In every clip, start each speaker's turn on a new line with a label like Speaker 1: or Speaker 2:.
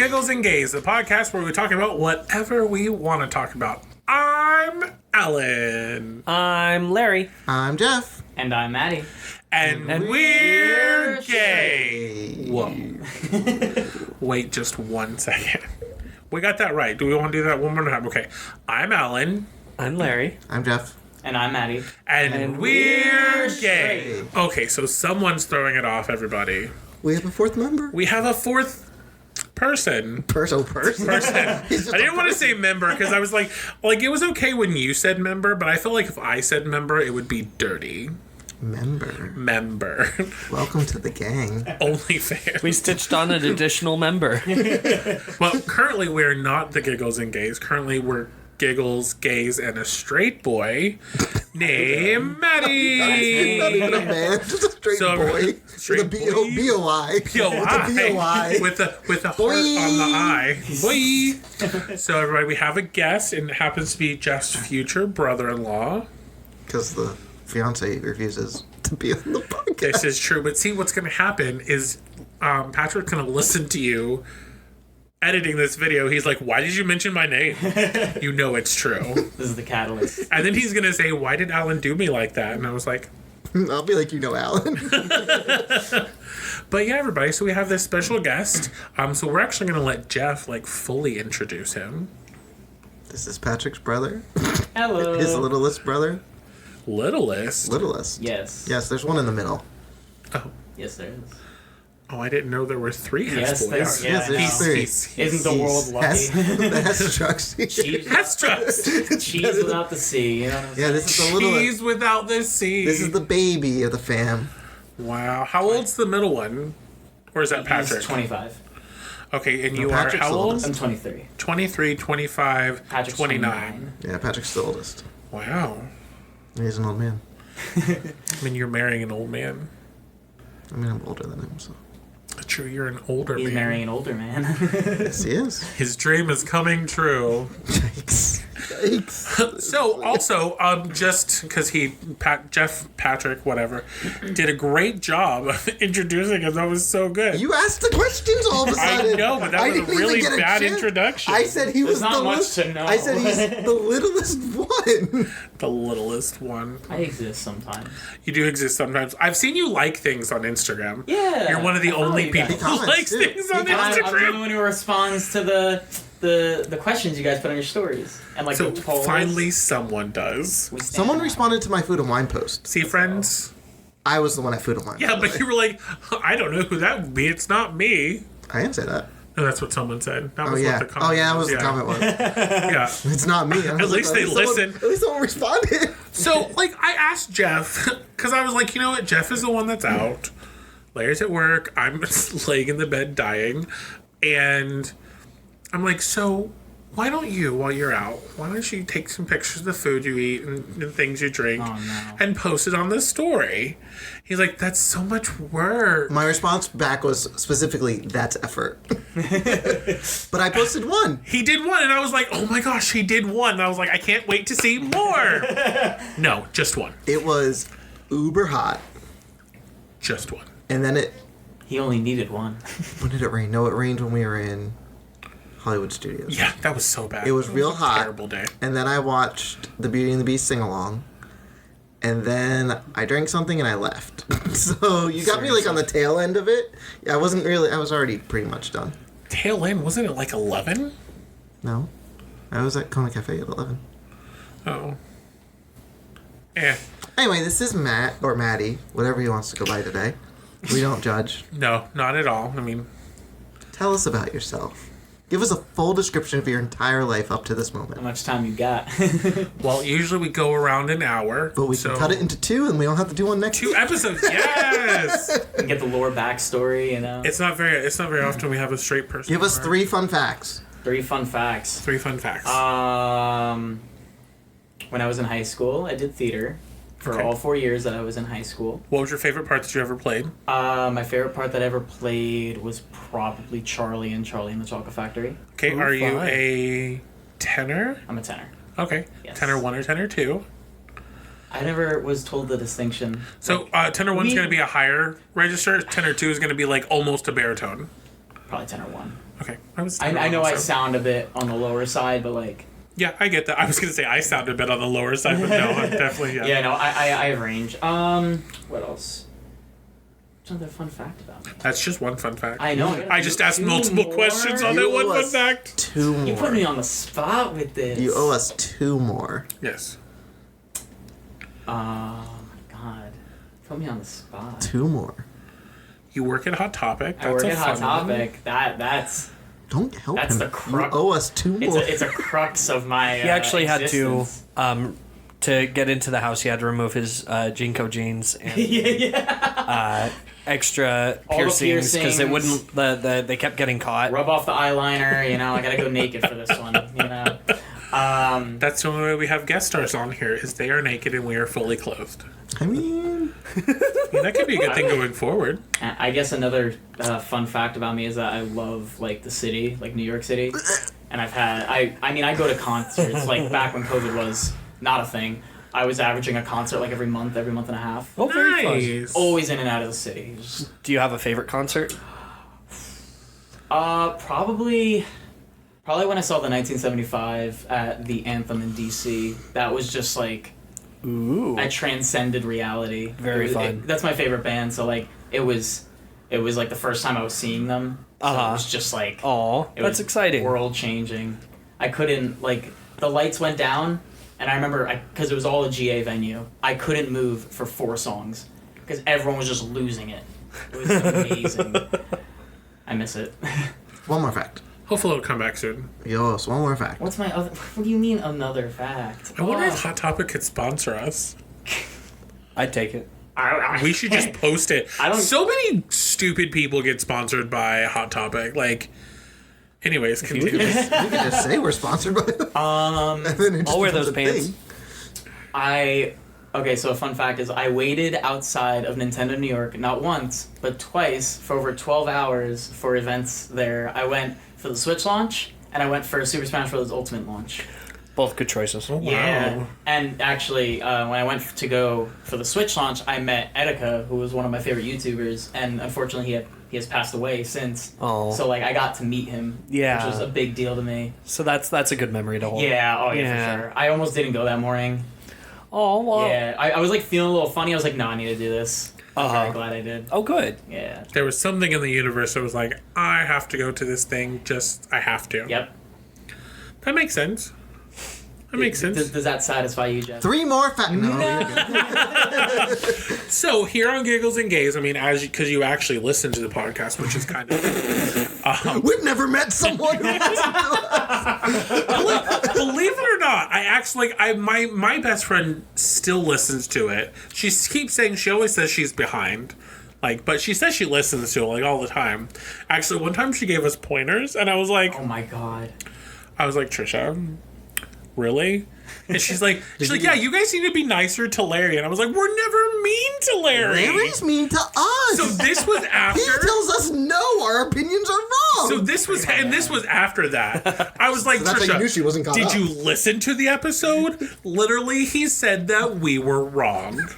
Speaker 1: Giggles and Gays, the podcast where we talk about whatever we want to talk about. I'm Alan.
Speaker 2: I'm Larry.
Speaker 3: I'm Jeff.
Speaker 4: And I'm Maddie.
Speaker 1: And we're gay. Whoa. Wait just 1 second. We got that right. Do we want to do that one more time? Okay. I'm Alan.
Speaker 2: I'm Larry.
Speaker 3: I'm Jeff.
Speaker 4: And I'm Maddie.
Speaker 1: And we're gay. Okay, so someone's throwing it off, everybody.
Speaker 3: We have a fourth member.
Speaker 1: We have a fourth person.
Speaker 3: Person.
Speaker 1: I didn't want to say member because I was like it was okay when you said member, but I felt like if I said member, it would be dirty. Member.
Speaker 3: Welcome to the gang.
Speaker 1: Only fair.
Speaker 2: We stitched on an additional member.
Speaker 1: Well, currently we're not the Giggles and Gays. Currently we're Giggles, Gays, and a straight boy named Maddie.
Speaker 3: Not even a man, just a straight boy.
Speaker 1: Straight
Speaker 3: with a B-O-I.
Speaker 1: B-O-I. With a heart on the eye. Boy. So everybody, we have a guest, and it happens to be Jeff's future brother-in-law.
Speaker 3: Because the fiance refuses to be on the podcast.
Speaker 1: This is true, but see, what's going to happen is Patrick's going to listen to you editing this video. He's like, why did you mention my name? You know it's true.
Speaker 4: This is the catalyst.
Speaker 1: And then he's going to say, why did Alan do me like that? And I was like,
Speaker 3: I'll be like, Alan.
Speaker 1: but yeah, everybody, so we have this special guest. So we're actually going to let Jeff fully introduce him.
Speaker 3: This is Patrick's brother.
Speaker 4: Hello.
Speaker 3: His littlest brother.
Speaker 1: Littlest?
Speaker 4: Yes.
Speaker 3: Yes, there's one in the middle.
Speaker 1: Oh.
Speaker 4: Yes, there is.
Speaker 1: Oh, I didn't know there were three
Speaker 4: Yes,
Speaker 1: boys.
Speaker 3: Yes, there's three.
Speaker 4: Isn't the world lucky?
Speaker 3: That's trucks.
Speaker 1: That's trust.
Speaker 4: Cheese without the C. You know what I'm saying?
Speaker 3: Yeah, this is the little.
Speaker 1: Cheese without the C.
Speaker 3: This is the baby of the fam.
Speaker 1: Wow. How old's the middle one? Or is that Patrick?
Speaker 4: He's 25.
Speaker 1: Okay, and
Speaker 3: No,
Speaker 1: you
Speaker 3: Patrick's
Speaker 1: are how
Speaker 3: the
Speaker 1: old?
Speaker 3: oldest.
Speaker 4: I'm 23.
Speaker 1: 23, 25,
Speaker 4: Patrick's
Speaker 1: 29.
Speaker 3: Yeah, Patrick's the oldest.
Speaker 1: Wow.
Speaker 3: He's an old man.
Speaker 1: I mean, you're marrying an old man.
Speaker 3: I mean, I'm older than him, so.
Speaker 1: True, you're an older
Speaker 4: He's
Speaker 1: man.
Speaker 4: marrying an older man.
Speaker 3: Yes, he is.
Speaker 1: His dream is coming true.
Speaker 3: Yikes.
Speaker 1: So, also, just because Jeff, Patrick, whatever, did a great job of introducing him. That was so good.
Speaker 3: You asked the questions all of a sudden.
Speaker 1: I know, but that was a
Speaker 3: didn't
Speaker 1: really
Speaker 3: even get
Speaker 1: bad
Speaker 3: chance.
Speaker 1: introduction.
Speaker 3: I said he was
Speaker 4: There's not
Speaker 3: the
Speaker 4: much
Speaker 3: least.
Speaker 4: to know.
Speaker 3: I said he's the littlest one.
Speaker 1: The littlest one.
Speaker 4: I exist sometimes.
Speaker 1: You do exist sometimes. I've seen you like things on Instagram.
Speaker 4: Yeah.
Speaker 1: You're one of the
Speaker 4: I follow
Speaker 1: only
Speaker 4: you
Speaker 1: people
Speaker 4: guys.
Speaker 1: who
Speaker 3: comments,
Speaker 1: likes
Speaker 3: too.
Speaker 1: things on
Speaker 4: I'm the
Speaker 1: Instagram.
Speaker 4: one who responds to the questions you guys put on your stories. And
Speaker 1: So
Speaker 4: the polls.
Speaker 1: finally someone does.
Speaker 4: We stand
Speaker 3: Someone
Speaker 4: by.
Speaker 3: responded to my Food and Wine post.
Speaker 1: See, friends?
Speaker 3: I was the one at Food and Wine.
Speaker 1: Yeah,
Speaker 3: by the
Speaker 1: but
Speaker 3: way.
Speaker 1: you were like, I don't know who that would be. It's not me.
Speaker 3: I didn't say that.
Speaker 1: No, that's what someone said. That
Speaker 3: Oh
Speaker 1: was
Speaker 3: yeah.
Speaker 1: what the comment
Speaker 3: Oh yeah, that was
Speaker 1: was.
Speaker 3: the comment was.
Speaker 1: Yeah.
Speaker 3: It's not me. I was
Speaker 1: least they listen.
Speaker 3: At least someone responded.
Speaker 1: So, I asked Jeff, because I was like, you know what? Jeff is the one that's out. Larry's at work. I'm laying in the bed dying. And I'm like, so why don't you, while you're out, why don't you take some pictures of the food you eat and things you drink and post it on the story? He's like, that's so much work.
Speaker 3: My response back was specifically, that's effort. But I posted one.
Speaker 1: He did one, and I was like, oh my gosh, he did one. And I was like, I can't wait to see more. No, just one.
Speaker 3: It was uber hot.
Speaker 1: Just one.
Speaker 3: And then
Speaker 4: He only needed one.
Speaker 3: when did it rain? No, it rained when we were in Hollywood Studios.
Speaker 1: Yeah, that was so bad.
Speaker 3: It was real
Speaker 1: a
Speaker 3: hot.
Speaker 1: Terrible day.
Speaker 3: And then I watched the Beauty and the Beast sing-along. And then I drank something and I left. So you got me on the tail end of it. I was already pretty much done.
Speaker 1: Tail end, wasn't it 11?
Speaker 3: No. I was at Kona Cafe at 11.
Speaker 1: Oh. Eh.
Speaker 3: Anyway, this is Matt, or Maddie, whatever he wants to go by today. We don't judge.
Speaker 1: No, not at all. I mean,
Speaker 3: Tell us about yourself. Give us a full description of your entire life up to this
Speaker 4: How
Speaker 3: moment.
Speaker 4: much time you got?
Speaker 1: well, usually we go around an hour.
Speaker 3: But we can cut it into 2 and we don't have to do one next
Speaker 1: 2 episodes. Yes.
Speaker 4: Get the lore backstory, you know?
Speaker 1: It's not very often we have a straight person.
Speaker 3: Give us
Speaker 1: on.
Speaker 3: 3 fun facts.
Speaker 4: 3 fun facts.
Speaker 1: 3 fun facts.
Speaker 4: When I was in high school, I did theater for all 4 years that I was in high school.
Speaker 1: What was your favorite part that you ever played?
Speaker 4: My favorite part that I ever played was probably Charlie and the Chocolate Factory.
Speaker 1: Okay,
Speaker 3: Ooh,
Speaker 1: are you
Speaker 3: fun.
Speaker 1: a tenor?
Speaker 4: I'm a tenor.
Speaker 1: Okay.
Speaker 4: Yes.
Speaker 1: Tenor 1 or tenor 2?
Speaker 4: I never was told the distinction.
Speaker 1: So tenor 1 is going to be a higher register. Tenor 2 is going to be almost a baritone.
Speaker 4: Probably tenor 1.
Speaker 1: Okay. I was.
Speaker 4: I know I
Speaker 1: also.
Speaker 4: sound a bit on the lower side, but like.
Speaker 1: Yeah, I get that. I was gonna say I sound a bit on the lower side, but no, I'm definitely
Speaker 4: Yeah, no, I have range. What else? What's another fun fact about me?
Speaker 1: That's just one fun fact.
Speaker 4: I know.
Speaker 1: I just asked multiple questions on that
Speaker 3: You
Speaker 1: one
Speaker 3: owe
Speaker 1: fun
Speaker 3: us
Speaker 1: fact.
Speaker 3: 2 more.
Speaker 4: You put me on the spot with this.
Speaker 3: You owe us 2 more.
Speaker 1: Yes.
Speaker 4: Oh my god. Put me on the spot.
Speaker 3: 2 more.
Speaker 1: You work at Hot Topic. That's
Speaker 4: I work
Speaker 1: a
Speaker 4: at Hot
Speaker 1: fun one.
Speaker 4: Topic. That's
Speaker 3: Don't help
Speaker 4: That's
Speaker 3: him.
Speaker 4: the crux.
Speaker 3: You owe us 2 more.
Speaker 4: it's a crux of my.
Speaker 2: He actually
Speaker 4: existence.
Speaker 2: had to get into the house. He had to remove his Jinko jeans and extra
Speaker 4: All the
Speaker 2: piercings because it
Speaker 4: piercings.
Speaker 2: wouldn't. They kept getting caught.
Speaker 4: Rub off the eyeliner. You know, I gotta go naked for this one. You know.
Speaker 1: That's the only way we have guest stars on here is they are naked and we are fully clothed.
Speaker 3: I mean,
Speaker 1: That could be a good thing going forward.
Speaker 4: I guess another fun fact about me is that I love like the city, like New York City, and I mean I go to concerts like back when COVID was not a thing. I was averaging a concert like every month and a half.
Speaker 2: Oh, very fun.
Speaker 1: Nice.
Speaker 4: Always in and out of the city. Just-
Speaker 2: Do you have a favorite concert?
Speaker 4: Probably when I saw the 1975 at the Anthem in DC. That was just like
Speaker 2: Ooh.
Speaker 4: I transcended reality.
Speaker 2: Very fun.
Speaker 4: That's my favorite band. So like it was like the first time I was seeing them. So
Speaker 2: Uh-huh.
Speaker 4: it was just like
Speaker 2: Aw,
Speaker 4: it
Speaker 2: that's
Speaker 4: was
Speaker 2: exciting.
Speaker 4: World changing. I couldn't like the lights went down, and I remember because it was all a GA venue. I couldn't move for 4 songs because everyone was just losing it. It was amazing. I miss it.
Speaker 3: 1 more fact.
Speaker 1: Hopefully it'll come back soon.
Speaker 3: You owe us 1 more fact.
Speaker 4: What's my other? What do you mean another fact?
Speaker 1: I wonder
Speaker 4: Oh.
Speaker 1: if Hot Topic could sponsor us.
Speaker 2: I'd take it.
Speaker 1: We should just post it.
Speaker 4: I don't-
Speaker 1: So many stupid people get sponsored by Hot Topic. Like, anyways, continue.
Speaker 3: We could just say we're sponsored by them. And then it just
Speaker 2: I'll wear
Speaker 3: becomes
Speaker 2: those
Speaker 3: a
Speaker 2: pants.
Speaker 3: thing.
Speaker 4: Okay, so a fun fact is I waited outside of Nintendo New York not once, but twice for over 12 hours for events there. I went for the Switch launch, and I went for Super Smash Bros. Ultimate launch.
Speaker 2: Both good choices.
Speaker 1: Wow.
Speaker 4: Yeah. And actually, when I went to go for the Switch launch, I met Etika, who was one of my favorite YouTubers, and unfortunately he has passed away since.
Speaker 2: Oh.
Speaker 4: So like I got to meet him,
Speaker 2: Yeah.
Speaker 4: which was a big deal to me.
Speaker 2: So that's a good memory to hold.
Speaker 4: Yeah, oh yeah,
Speaker 2: Yeah.
Speaker 4: for sure. I almost didn't go that morning.
Speaker 2: Oh well.
Speaker 4: Yeah, I was like feeling a little funny. I was like, no, I need to do this. I'm
Speaker 2: Uh-huh.
Speaker 4: very glad I did.
Speaker 2: Oh good.
Speaker 4: Yeah.
Speaker 1: There was something in the universe that was like, I have to go to this thing. I have to.
Speaker 4: Yep.
Speaker 1: That makes sense. That makes sense.
Speaker 4: Does that satisfy you, Jeff?
Speaker 3: 3 more fact. No, you're good.
Speaker 1: So here on Giggles and Gays, I mean, because you actually listen to the podcast, which is kind of
Speaker 3: We've never met someone who listens to us.
Speaker 1: believe it or not, I actually my best friend still listens to it. She keeps saying she always says she's behind. Like, but she says she listens to it like all the time. Actually, one time she gave us pointers, and I was like,
Speaker 4: Oh my god.
Speaker 1: Trisha, really? And she's like, yeah, you guys need to be nicer to Larry. And I was like, we're never mean to Larry.
Speaker 3: Larry's mean to us.
Speaker 1: So this was
Speaker 3: He
Speaker 1: after.
Speaker 3: tells us no, our opinions are wrong.
Speaker 1: So this was after that. I was like,
Speaker 3: So that's how
Speaker 1: Trisha,
Speaker 3: you knew she wasn't caught
Speaker 1: did
Speaker 3: up.
Speaker 1: you listen to the episode? Literally, he said that we were wrong.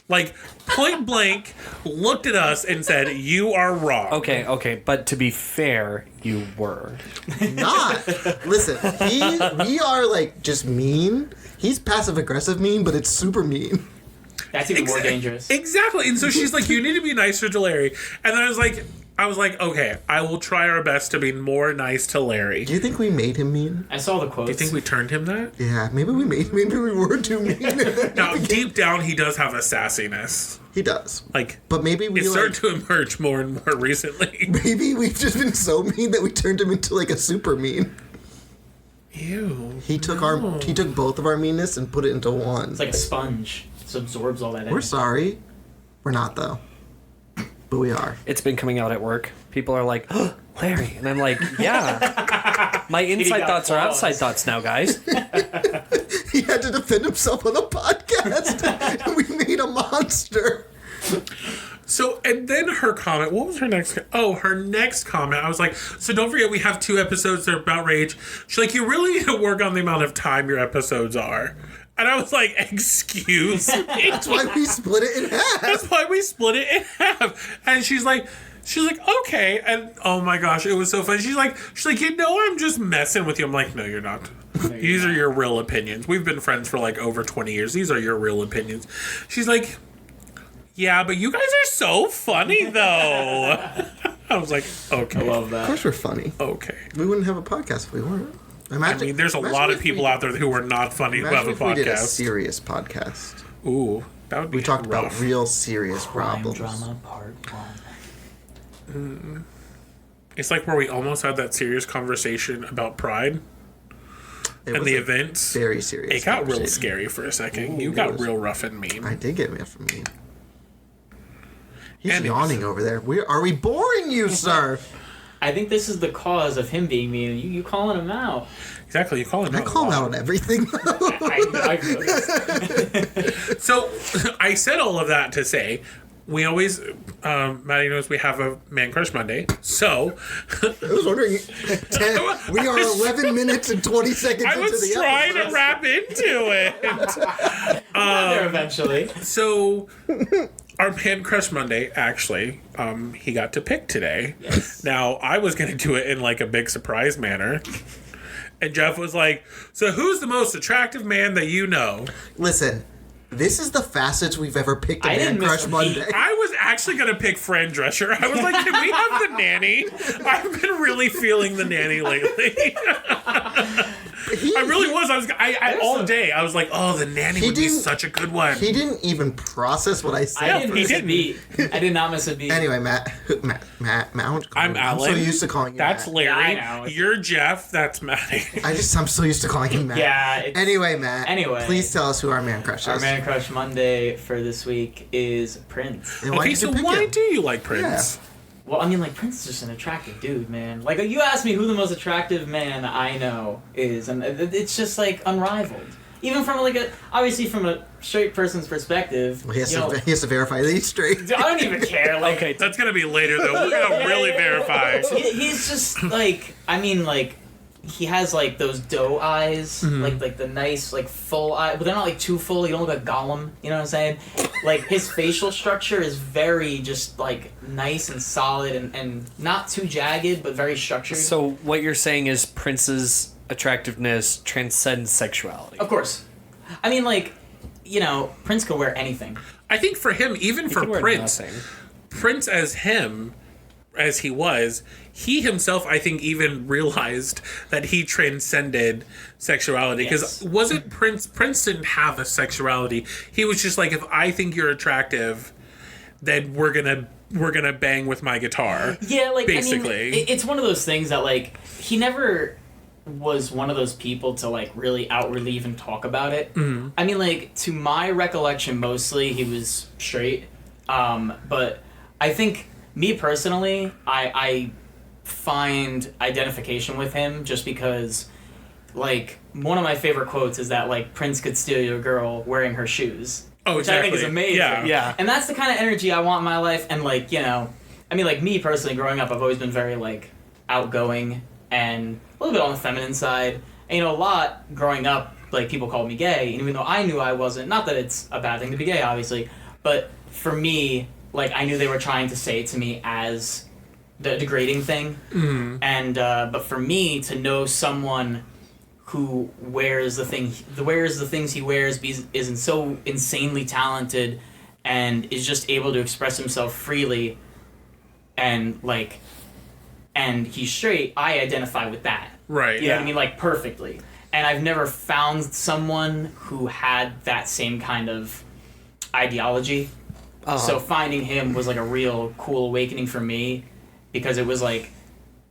Speaker 1: Like, point blank, looked at us and said, you are wrong.
Speaker 2: Okay, but to be fair, you were.
Speaker 3: Not. Listen, we are like just mean. He's passive aggressive mean, but it's super mean.
Speaker 4: That's even more dangerous.
Speaker 1: Exactly. And so she's like, you need to be nicer to Larry. And then I was like, okay, I will try our best to be more nice to Larry.
Speaker 3: Do you think we made him mean?
Speaker 4: I saw the quotes.
Speaker 1: Do you think we turned him that?
Speaker 3: Yeah, maybe we were too mean.
Speaker 1: Now, deep down, he does have a sassiness.
Speaker 3: He does.
Speaker 1: Like,
Speaker 3: But maybe we
Speaker 1: it's starting to emerge more and more recently.
Speaker 3: maybe we've just been so mean that we turned him into like a super mean.
Speaker 1: Ew.
Speaker 3: He took both of our meanness and put it into one.
Speaker 4: It's like a sponge. It absorbs all that
Speaker 3: We're
Speaker 4: energy.
Speaker 3: sorry. We're not though. But we are.
Speaker 2: It's been coming out at work. People are like, oh, Larry. And I'm like, yeah. My inside
Speaker 4: got
Speaker 2: thoughts are
Speaker 4: claws.
Speaker 2: outside thoughts now, guys.
Speaker 3: He had to defend himself on the podcast. And we made a monster.
Speaker 1: So, and then her comment, what was her next? Her next comment. I was like, so don't forget we have 2 episodes that are about rage. She's like, you really need to work on the amount of time your episodes are. And I was like, excuse me.
Speaker 3: That's why we split it in half.
Speaker 1: That's why we split it in half. And she's like, She's like, okay. And oh my gosh, it was so funny. She's like, I'm just messing with you. I'm like, no, you're not. These are your real opinions. We've been friends for like over 20 years. These are your real opinions. She's like, yeah, but you guys are so funny though. I was like, okay.
Speaker 4: I love that.
Speaker 3: Of course we're funny.
Speaker 1: Okay.
Speaker 3: We wouldn't have a podcast if we weren't.
Speaker 1: I mean, there's a lot of people out there who are not funny who have a
Speaker 3: if we did a
Speaker 1: podcast.
Speaker 3: serious podcast.
Speaker 1: Ooh, that would be
Speaker 3: We talked
Speaker 1: rough.
Speaker 3: about real serious
Speaker 4: Crime
Speaker 3: problems.
Speaker 4: drama part 1.
Speaker 1: It's like where we almost had that serious conversation about Pride
Speaker 3: It
Speaker 1: and
Speaker 3: was
Speaker 1: the
Speaker 3: a
Speaker 1: events.
Speaker 3: Very serious.
Speaker 1: It got real
Speaker 3: conversation.
Speaker 1: scary for a second.
Speaker 3: Ooh,
Speaker 1: You
Speaker 3: it
Speaker 1: got
Speaker 3: was-
Speaker 1: real rough and mean.
Speaker 3: I did get me up from me. He's
Speaker 1: Anyways.
Speaker 3: yawning over there. Are we boring you, sir?
Speaker 4: I think this is the cause of him being mean. You calling him out.
Speaker 1: Exactly. You call him
Speaker 3: I
Speaker 1: out.
Speaker 3: call
Speaker 1: a
Speaker 3: him
Speaker 1: lot.
Speaker 3: out on everything.
Speaker 4: I noticed.
Speaker 1: So I said all of that to say we always, Maddie knows we have a Man Crush Monday. So
Speaker 3: I was wondering. We are 11 minutes and 20 seconds
Speaker 1: I
Speaker 3: into
Speaker 1: was
Speaker 3: the
Speaker 1: trying
Speaker 3: episode.
Speaker 1: to wrap into it.
Speaker 4: Got there eventually.
Speaker 1: So our Man Crush Monday, actually, he got to pick today.
Speaker 4: Yes.
Speaker 1: Now, I was going to do it in like a big surprise manner. And Jeff was like, so who's the most attractive man that you know?
Speaker 3: Listen, this is the fastest we've ever picked a
Speaker 4: I
Speaker 3: Man
Speaker 4: didn't miss
Speaker 3: Crush
Speaker 4: a
Speaker 3: Monday.
Speaker 1: I was actually going to pick Fran Drescher. I was like, can we have the nanny? I've been really feeling the nanny lately. I really was. I all day. I was like, oh, the nanny
Speaker 3: He
Speaker 1: would be
Speaker 3: didn't-
Speaker 1: such a good one.
Speaker 3: He didn't even process what I said.
Speaker 4: I didn't
Speaker 1: he
Speaker 4: miss a
Speaker 1: didn't.
Speaker 4: beat. I did not miss a beat.
Speaker 3: Anyway, Matt, I want to call
Speaker 1: I'm
Speaker 3: him.
Speaker 1: Alan.
Speaker 3: I'm so used to calling you
Speaker 1: That's
Speaker 3: Matt.
Speaker 1: Larry.
Speaker 4: Yeah, I know.
Speaker 1: You're Jeff. That's Maddie.
Speaker 3: I'm so used to calling him Matt.
Speaker 4: Yeah. It's,
Speaker 3: Anyway, Matt.
Speaker 4: Anyway.
Speaker 3: Please tell us who our man crush is.
Speaker 4: Our Man Crush Monday for this week is Prince.
Speaker 3: And why
Speaker 1: Okay,
Speaker 3: did you
Speaker 1: so
Speaker 3: pick
Speaker 1: why
Speaker 3: him?
Speaker 1: do you like Prince?
Speaker 4: Well, I mean, like, Prince is just an attractive dude, man. Like, you asked me who the most attractive man I know is, and it's just, like, unrivaled. Even from, like, obviously from a straight person's perspective,
Speaker 3: Well, he has,
Speaker 4: you know,
Speaker 3: to, he has to verify that he's straight.
Speaker 4: I don't even care. Like,
Speaker 2: Okay,
Speaker 1: That's gonna be later though. We're gonna really verify.
Speaker 4: he's just, like, I mean, like, he has, like, those doe eyes, like the nice, like, full eye, but they're not, like, too full. You don't look like Gollum, you know what I'm saying? Like, his facial structure is very just, like, nice and solid and not too jagged, but very structured.
Speaker 2: So what you're saying is Prince's attractiveness transcends sexuality.
Speaker 4: Of course. I mean, like, you know, Prince could wear anything.
Speaker 1: I think for him, even
Speaker 2: He
Speaker 1: for
Speaker 2: could wear
Speaker 1: Prince,
Speaker 2: nothing.
Speaker 1: Prince as him, as he was, he himself, I think, even realized that he transcended sexuality. Because
Speaker 4: Yes.
Speaker 1: wasn't Prince didn't have a sexuality. He was just like, if I think you're attractive, then we're gonna bang with my guitar.
Speaker 4: Yeah, like,
Speaker 1: basically.
Speaker 4: I mean, it's one of those things that, like, he never was one of those people to, like, really outwardly even talk about it. Mm-hmm. I mean, like, to my recollection, mostly he was straight. But I think, me personally, I find identification with him just because, like, one of my favorite quotes is that, like, Prince could steal your girl wearing her shoes.
Speaker 1: Oh,
Speaker 4: Which I think is
Speaker 1: exactly.
Speaker 4: amazing.
Speaker 1: Yeah.
Speaker 2: Yeah.
Speaker 4: And that's the kind of energy I want in my life. And, like, you know, I mean, like, me personally, growing up, I've always been very, like, outgoing and a little bit on the feminine side. And, you know, a lot growing up, like, people called me gay. And even though I knew I wasn't, not that it's a bad thing to be gay, obviously, but for me, like, I knew they were trying to say it to me as the degrading thing. Mm-hmm. And, but for me to know someone who wears the things he wears, is so insanely talented, and is just able to express himself freely, and like, and he's straight. I identify with that.
Speaker 1: Right.
Speaker 4: You know what I mean, like, perfectly. And I've never found someone who had that same kind of ideology. So finding him was like a real cool awakening for me, because it was like,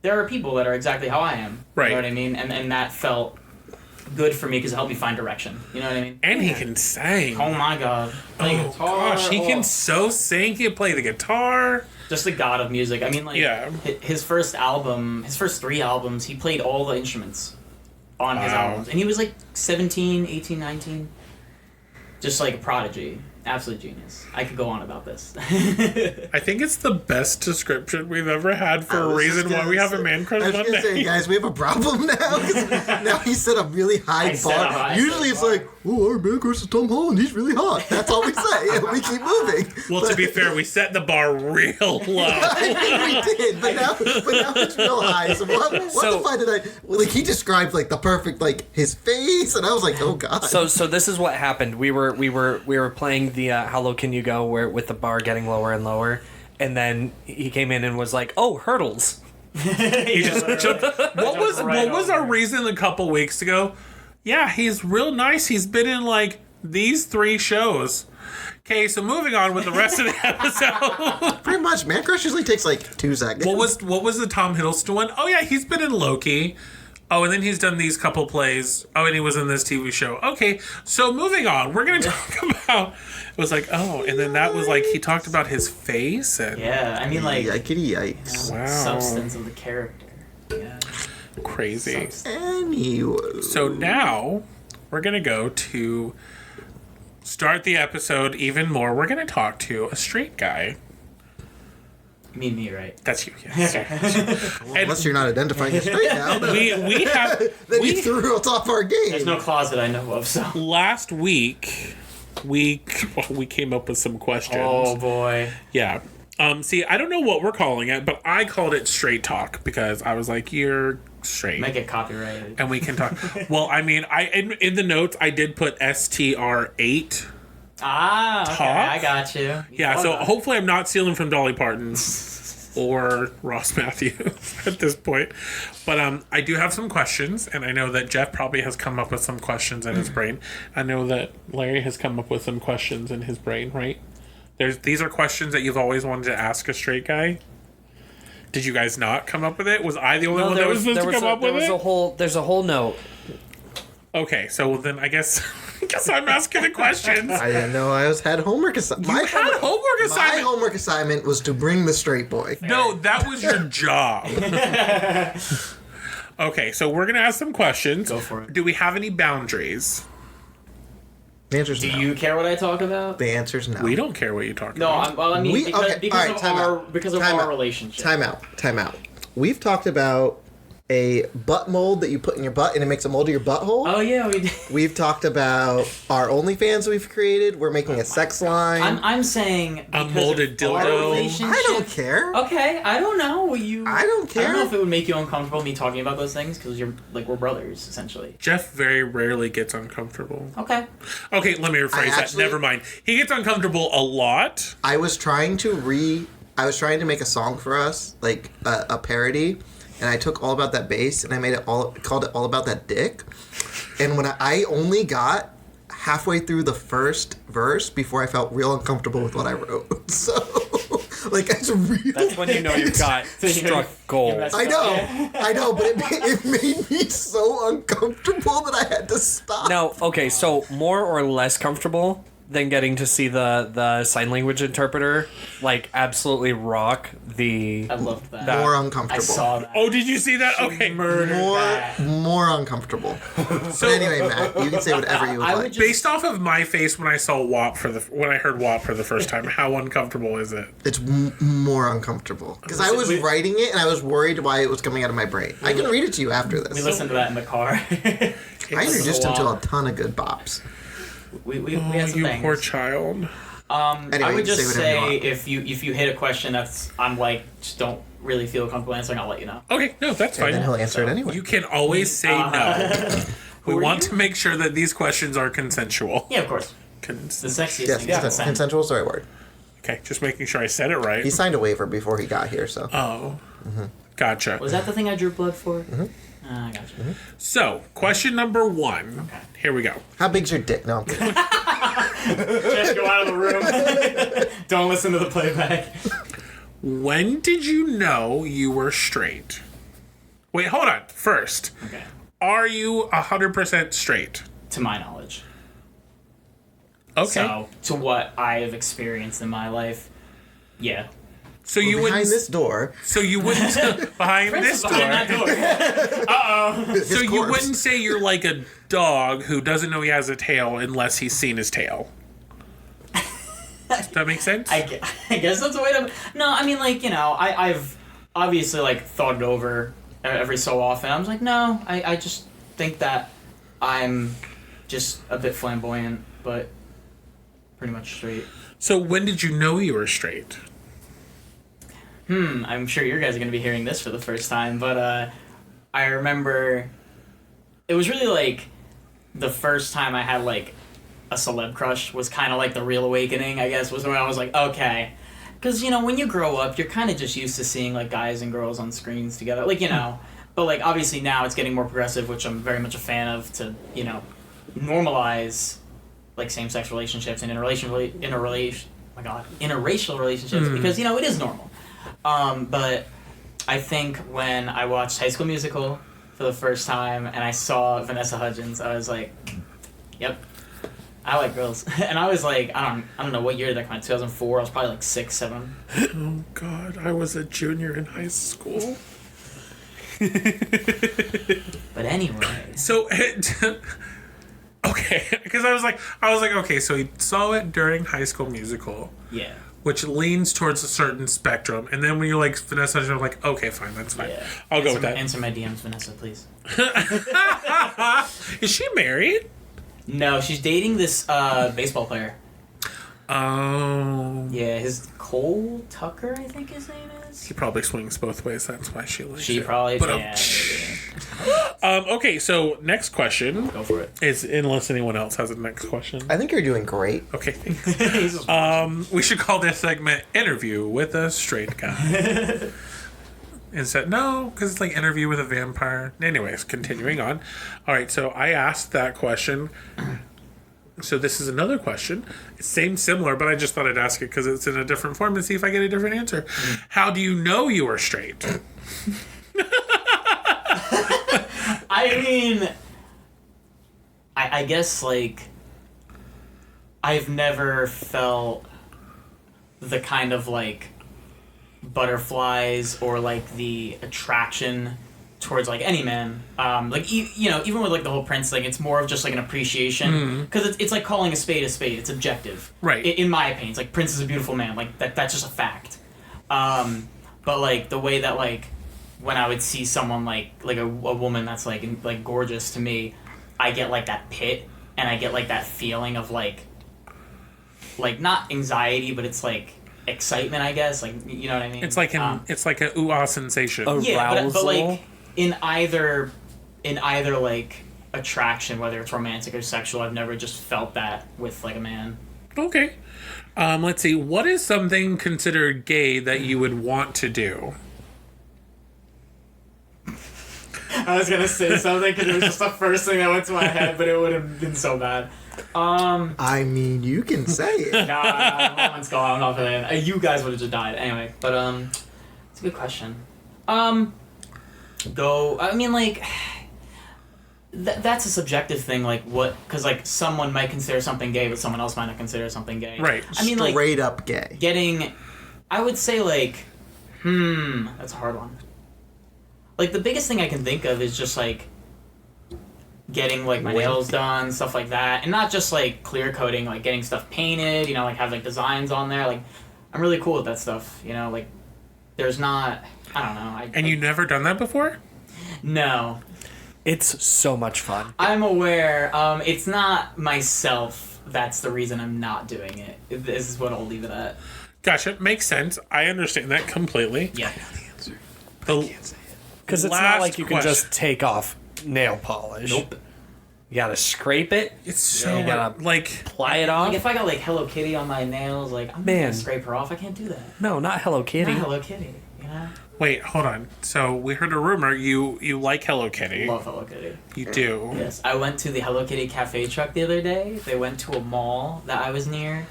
Speaker 4: there are people that are exactly how I am.
Speaker 1: Right.
Speaker 4: You know what I mean? And that felt good for me because it helped me find direction. You know what I mean?
Speaker 1: And he can sing.
Speaker 4: Oh my god. Play
Speaker 1: Oh,
Speaker 4: guitar.
Speaker 1: gosh, he can
Speaker 4: oh.
Speaker 1: so sing. He can play the guitar.
Speaker 4: Just the god of music. I mean, like,
Speaker 1: Yeah.
Speaker 4: his first album, his first 3 albums, he played all the instruments on his
Speaker 1: Wow.
Speaker 4: albums. And he was like 17, 18, 19. Just like a prodigy. Absolute genius. I could go on about this.
Speaker 1: I think it's the best description we've ever had for a reason why we have a man crush
Speaker 3: I was gonna say,
Speaker 1: Monday.
Speaker 3: guys, we have a problem now. 'Cause now he set a really high bar. Usually it's like, oh, our man crush is Tom Holland. He's really hot. That's all we say, and we keep moving.
Speaker 1: Well, to be fair, we set the bar real low.
Speaker 3: I mean, we did, but now it's real high. So what the fuck did I? Like, he described like the perfect like his face, and I was like, oh god.
Speaker 2: So this is what happened. We were playing the How Low Can You Go, where with the bar getting lower and lower, and then he came in and was like, "Oh, hurdles."
Speaker 1: He just took, what was our reason a couple weeks ago? Yeah, he's real nice. He's been in like these 3 shows. Okay, so moving on with the rest of the episode.
Speaker 3: Pretty much, man crush usually takes like 2 seconds.
Speaker 1: What was the Tom Hiddleston one? Oh yeah, he's been in Loki. Oh, and then he's done these couple plays. Oh, and he was in this TV show. Okay, so moving on, we're gonna talk about. It was like, oh, and then that was like he talked about his face and
Speaker 4: Yeah, I mean, like,
Speaker 3: Yikety yikes.
Speaker 1: wow,
Speaker 4: substance of the character. Yeah.
Speaker 1: crazy.
Speaker 3: Anyway.
Speaker 1: So now we're gonna go to start the episode even more. We're gonna talk to a straight guy.
Speaker 4: You mean me, right?
Speaker 1: That's you, yes.
Speaker 3: Unless you're not identifying as straight now, then
Speaker 1: we have
Speaker 3: you threw us off our game.
Speaker 4: There's no closet I know of, so.
Speaker 1: last week we came up with some questions.
Speaker 4: Oh boy.
Speaker 1: Yeah. See, I don't know what we're calling it, but I called it straight talk because I was like, you're straight.
Speaker 4: Might get copyrighted.
Speaker 1: And we can talk. Well, I mean, in the notes, I did put STR8.
Speaker 4: Ah, okay,
Speaker 1: Talk?
Speaker 4: I got you.
Speaker 1: Yeah, so hopefully I'm not stealing from Dolly Parton or Ross Matthews at this point. But I do have some questions, and I know that Jeff probably has come up with some questions in his brain. I know that Larry has come up with some questions in his brain, right? These are questions that you've always wanted to ask a straight guy. Did you guys not come up with it? Was I the only one that was supposed to come up with it?
Speaker 2: There's a whole note.
Speaker 1: Okay, so then I guess I'm asking the questions.
Speaker 3: I didn't know I had homework assignment.
Speaker 1: You had homework
Speaker 3: My
Speaker 1: assignment.
Speaker 3: homework assignment was to bring the straight boy.
Speaker 1: No, that was your job. Okay, so we're gonna ask some questions.
Speaker 4: Go for it.
Speaker 1: Do we have any boundaries?
Speaker 3: The answer's
Speaker 4: Do
Speaker 3: no.
Speaker 4: you care what I talk about?
Speaker 3: The answer's no.
Speaker 1: We don't care what you talk
Speaker 4: No,
Speaker 1: about.
Speaker 4: I mean,
Speaker 3: We-
Speaker 4: because,
Speaker 3: okay,
Speaker 4: because
Speaker 3: alright,
Speaker 4: of
Speaker 3: time
Speaker 4: our
Speaker 3: out.
Speaker 4: because of
Speaker 3: Time
Speaker 4: our
Speaker 3: out.
Speaker 4: relationship.
Speaker 3: Time out. We've talked about a butt mold that you put in your butt and it makes a mold of your butthole.
Speaker 4: Oh yeah, we did.
Speaker 3: We've talked about our OnlyFans we've created. We're making a sex line.
Speaker 4: I'm saying
Speaker 1: A
Speaker 4: because
Speaker 1: molded
Speaker 4: of our
Speaker 1: dildo.
Speaker 4: relationship-
Speaker 3: I don't care.
Speaker 4: Okay, I don't know.
Speaker 3: I don't care.
Speaker 4: I don't know if it would make you uncomfortable me talking about those things because you're like we're brothers essentially.
Speaker 1: Jeff very rarely gets uncomfortable.
Speaker 4: Okay.
Speaker 1: Okay, let me rephrase that.
Speaker 3: actually-
Speaker 1: Never mind. He gets uncomfortable a lot.
Speaker 3: I was trying to make a song for us, like a parody, and I took All About That Bass and I made it called it All About That Dick. And when I only got halfway through the first verse before I felt real uncomfortable with what I wrote. So, like, it's real.
Speaker 2: That's when you know you've got struck gold.
Speaker 3: I know, but it made me so uncomfortable that I had to stop.
Speaker 2: Now, okay, so more or less comfortable than getting to see the sign language interpreter, like, absolutely rock the...
Speaker 4: I loved that.
Speaker 3: More
Speaker 4: I
Speaker 3: uncomfortable.
Speaker 4: saw that.
Speaker 1: Oh, did you see that? Okay.
Speaker 4: Murdered that.
Speaker 3: More uncomfortable.
Speaker 1: So
Speaker 3: But anyway, Matt, you can say whatever you would
Speaker 4: I
Speaker 3: like.
Speaker 4: would just-
Speaker 1: based off of my face when I saw WAP when I heard WAP for the first time, how uncomfortable is it?
Speaker 3: It's more uncomfortable. Because I was writing it and I was worried why it was coming out of my brain. I can read it to you after this.
Speaker 4: We listened to that in the car.
Speaker 3: I introduced him to
Speaker 4: a
Speaker 3: a ton of good bops.
Speaker 4: we had some
Speaker 1: You
Speaker 4: things.
Speaker 1: poor child.
Speaker 3: Anyway,
Speaker 4: I
Speaker 3: you
Speaker 4: would
Speaker 3: can
Speaker 4: just
Speaker 3: say whatever you
Speaker 4: say
Speaker 3: want.
Speaker 4: if you hit a question that's I'm like just don't really feel comfortable answering, I'll let you know.
Speaker 1: Okay, no, that's
Speaker 3: And then he'll
Speaker 1: fine.
Speaker 3: answer it anyway.
Speaker 1: You can always say no. We
Speaker 4: are
Speaker 1: want
Speaker 4: you?
Speaker 1: to make sure that these questions are consensual.
Speaker 4: Yeah, of course. The sexiest
Speaker 3: Yes,
Speaker 4: thing is consent.
Speaker 3: consensual is the right word.
Speaker 1: Okay, just making sure I said it right.
Speaker 3: He signed a waiver before he got here, so.
Speaker 1: Oh, gotcha.
Speaker 4: Was that the thing I drew blood for? I got you.
Speaker 1: So, question number 1.
Speaker 4: Okay.
Speaker 1: Here we go.
Speaker 3: How big's your dick? No, I'm kidding.
Speaker 4: Just go out of the room. Don't listen to the playback.
Speaker 1: When did you know you were straight? Wait, hold on. First,
Speaker 4: Okay.
Speaker 1: are you 100% straight?
Speaker 4: To my knowledge.
Speaker 1: Okay.
Speaker 4: So, to what I have experienced in my life, yeah.
Speaker 1: So you
Speaker 3: Behind
Speaker 1: wouldn't.
Speaker 3: this door,
Speaker 1: So you wouldn't behind this door.
Speaker 4: Behind that door.
Speaker 1: So
Speaker 3: his
Speaker 1: you
Speaker 3: corpse.
Speaker 1: wouldn't say you're like a dog who doesn't know he has a tail unless he's seen his tail. Does that make sense?
Speaker 4: I guess that's a way to. No, I mean, like, I've obviously like thought it over every so often. I was like, no, I just think that I'm just a bit flamboyant, but pretty much straight.
Speaker 1: So when did you know you were straight?
Speaker 4: I'm sure you guys are gonna be hearing this for the first time, but I remember it was really like the first time I had like a celeb crush was kind of like the real awakening, I guess, was when I was like, okay. Because, when you grow up, you're kind of just used to seeing like guys and girls on screens together. Like, but like obviously now it's getting more progressive, which I'm very much a fan of, to, normalize like same-sex relationships and interracial relationships because, it is normal. But I think when I watched High School Musical for the first time and I saw Vanessa Hudgens, I was like, yep, I like girls. And I was like, I don't know what year did that come out, 2004. I was probably like 6, 7.
Speaker 1: Oh God, I was a junior in high school.
Speaker 4: But anyway.
Speaker 1: So, okay, because I was like, okay, so he saw it during High School Musical.
Speaker 4: Yeah.
Speaker 1: Which leans towards a certain spectrum, and then when you're like Vanessa, I'm like, okay, fine, that's fine.
Speaker 4: Yeah.
Speaker 1: I'll go with that.
Speaker 4: Answer my DMs, Vanessa, please.
Speaker 1: Is she married?
Speaker 4: No, she's dating this baseball player.
Speaker 1: Oh.
Speaker 4: Yeah, his Cole Tucker, I think his name is.
Speaker 1: He probably swings both ways. That's why she likes
Speaker 4: She
Speaker 1: it.
Speaker 4: probably.
Speaker 1: But,
Speaker 4: yeah.
Speaker 1: okay, so next question
Speaker 4: Go for it.
Speaker 1: is, unless anyone else has a next question.
Speaker 3: I think you're doing great.
Speaker 1: Okay, thanks. We should call this segment "Interview with a Straight Guy." Instead, no, because it's like interview with a vampire. Anyways, continuing on. All right, so I asked that question. So this is another question. It's similar, but I just thought I'd ask it because it's in a different form and see if I get a different answer. How do you know you are straight?
Speaker 4: I mean, I guess, like, I've never felt the kind of, like, butterflies or, like, the attraction towards, like, any man. Like, even with, like, the whole Prince thing, it's more of just, like, an appreciation. Because it's like calling a spade a spade. It's objective.
Speaker 1: Right.
Speaker 4: In my opinion. It's like, Prince is a beautiful man. Like, that's just a fact. But, like, the way that, like, when I would see someone like a woman that's like gorgeous to me, I get like that pit and I get like that feeling of like not anxiety, but it's like excitement, I guess. Like, you know what I mean?
Speaker 1: It's like it's like a ooh-ah sensation.
Speaker 4: Yeah, but like in either like attraction, whether it's romantic or sexual, I've never just felt that with like a man.
Speaker 1: Okay. Let's see. What is something considered gay that you would want to do?
Speaker 4: I was gonna say something because it was just the first thing that went to my head, but it would have been so bad.
Speaker 3: I mean, you can say it.
Speaker 4: Nah, moment's gone. I'm not feeling it. You guys would have just died anyway. But it's a good question. Though I mean, like, that's a subjective thing. Like, what? Because like someone might consider something gay, but someone else might not consider something gay.
Speaker 1: Right.
Speaker 4: I mean,
Speaker 3: Straight
Speaker 4: like,
Speaker 3: up gay.
Speaker 4: getting. I would say like, that's a hard one. Like, the biggest thing I can think of is just, like, getting, like, my nails done, stuff like that. And not just, like, clear coating, like, getting stuff painted, like, have, like, designs on there. Like, I'm really cool with that stuff, like, there's not, I don't know.
Speaker 1: And you never done that before?
Speaker 4: No.
Speaker 2: It's so much fun.
Speaker 4: I'm aware. It's not myself that's the reason I'm not doing it. This is what I'll leave it at.
Speaker 1: Gotcha. Makes sense. I understand that completely.
Speaker 4: Yeah.
Speaker 2: Because it's not like you can just take off nail polish.
Speaker 4: Nope.
Speaker 2: You gotta scrape it.
Speaker 1: It's so,
Speaker 2: You gotta
Speaker 1: like...
Speaker 2: ply it off.
Speaker 4: Like, if I got, like, Hello Kitty on my nails, like, I'm not
Speaker 2: Man.
Speaker 4: gonna scrape her off. I can't do that.
Speaker 2: No, not Hello Kitty.
Speaker 4: Not Hello Kitty,
Speaker 1: Wait, hold on. So, we heard a rumor you like Hello Kitty.
Speaker 4: Love Hello Kitty.
Speaker 1: You do.
Speaker 4: Yes, I went to the Hello Kitty cafe truck the other day. They went to a mall that I was near.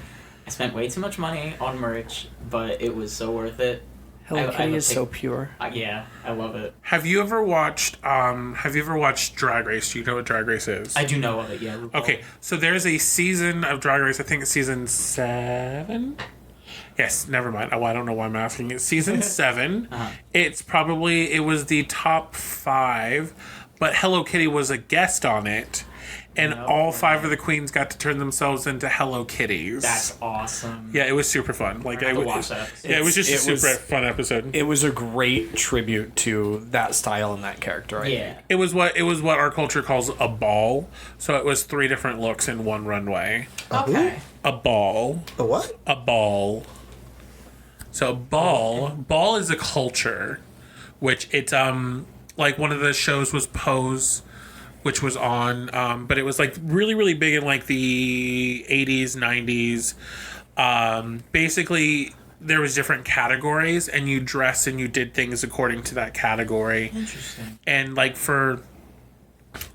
Speaker 4: I spent way too much money on merch, but it was so worth it.
Speaker 2: Hello Kitty is so pure.
Speaker 4: Yeah, I love it.
Speaker 1: Have you ever watched Drag Race? Do you know what Drag Race is?
Speaker 4: I do know of it, yeah. RuPaul.
Speaker 1: Okay, so there's a season of Drag Race, I think it's season 7? Yes, never mind. Oh, I don't know why I'm asking. It's season 7. It was the top 5, but Hello Kitty was a guest on it. And
Speaker 4: you know?
Speaker 1: all 5 of the queens got to turn themselves into Hello Kitties.
Speaker 4: That's awesome.
Speaker 1: Yeah, it was super fun. Like
Speaker 4: I have
Speaker 1: I
Speaker 4: to
Speaker 1: would
Speaker 4: watch that episode.
Speaker 1: Yeah, it was just a
Speaker 2: It was-
Speaker 1: super fun episode.
Speaker 2: It was a great tribute to that style and that character. I
Speaker 4: Yeah.
Speaker 2: think.
Speaker 1: It was what our culture calls a ball. So it was 3 different looks in one runway.
Speaker 4: Okay.
Speaker 1: A ball.
Speaker 3: A what?
Speaker 1: A ball. So ball is a culture, which it's like one of the shows was Pose, which was on, but it was like really, really big in like the 80s, 90s. Basically, there was different categories, and you dressed and you did things according to that category.
Speaker 4: Interesting.
Speaker 1: And like for,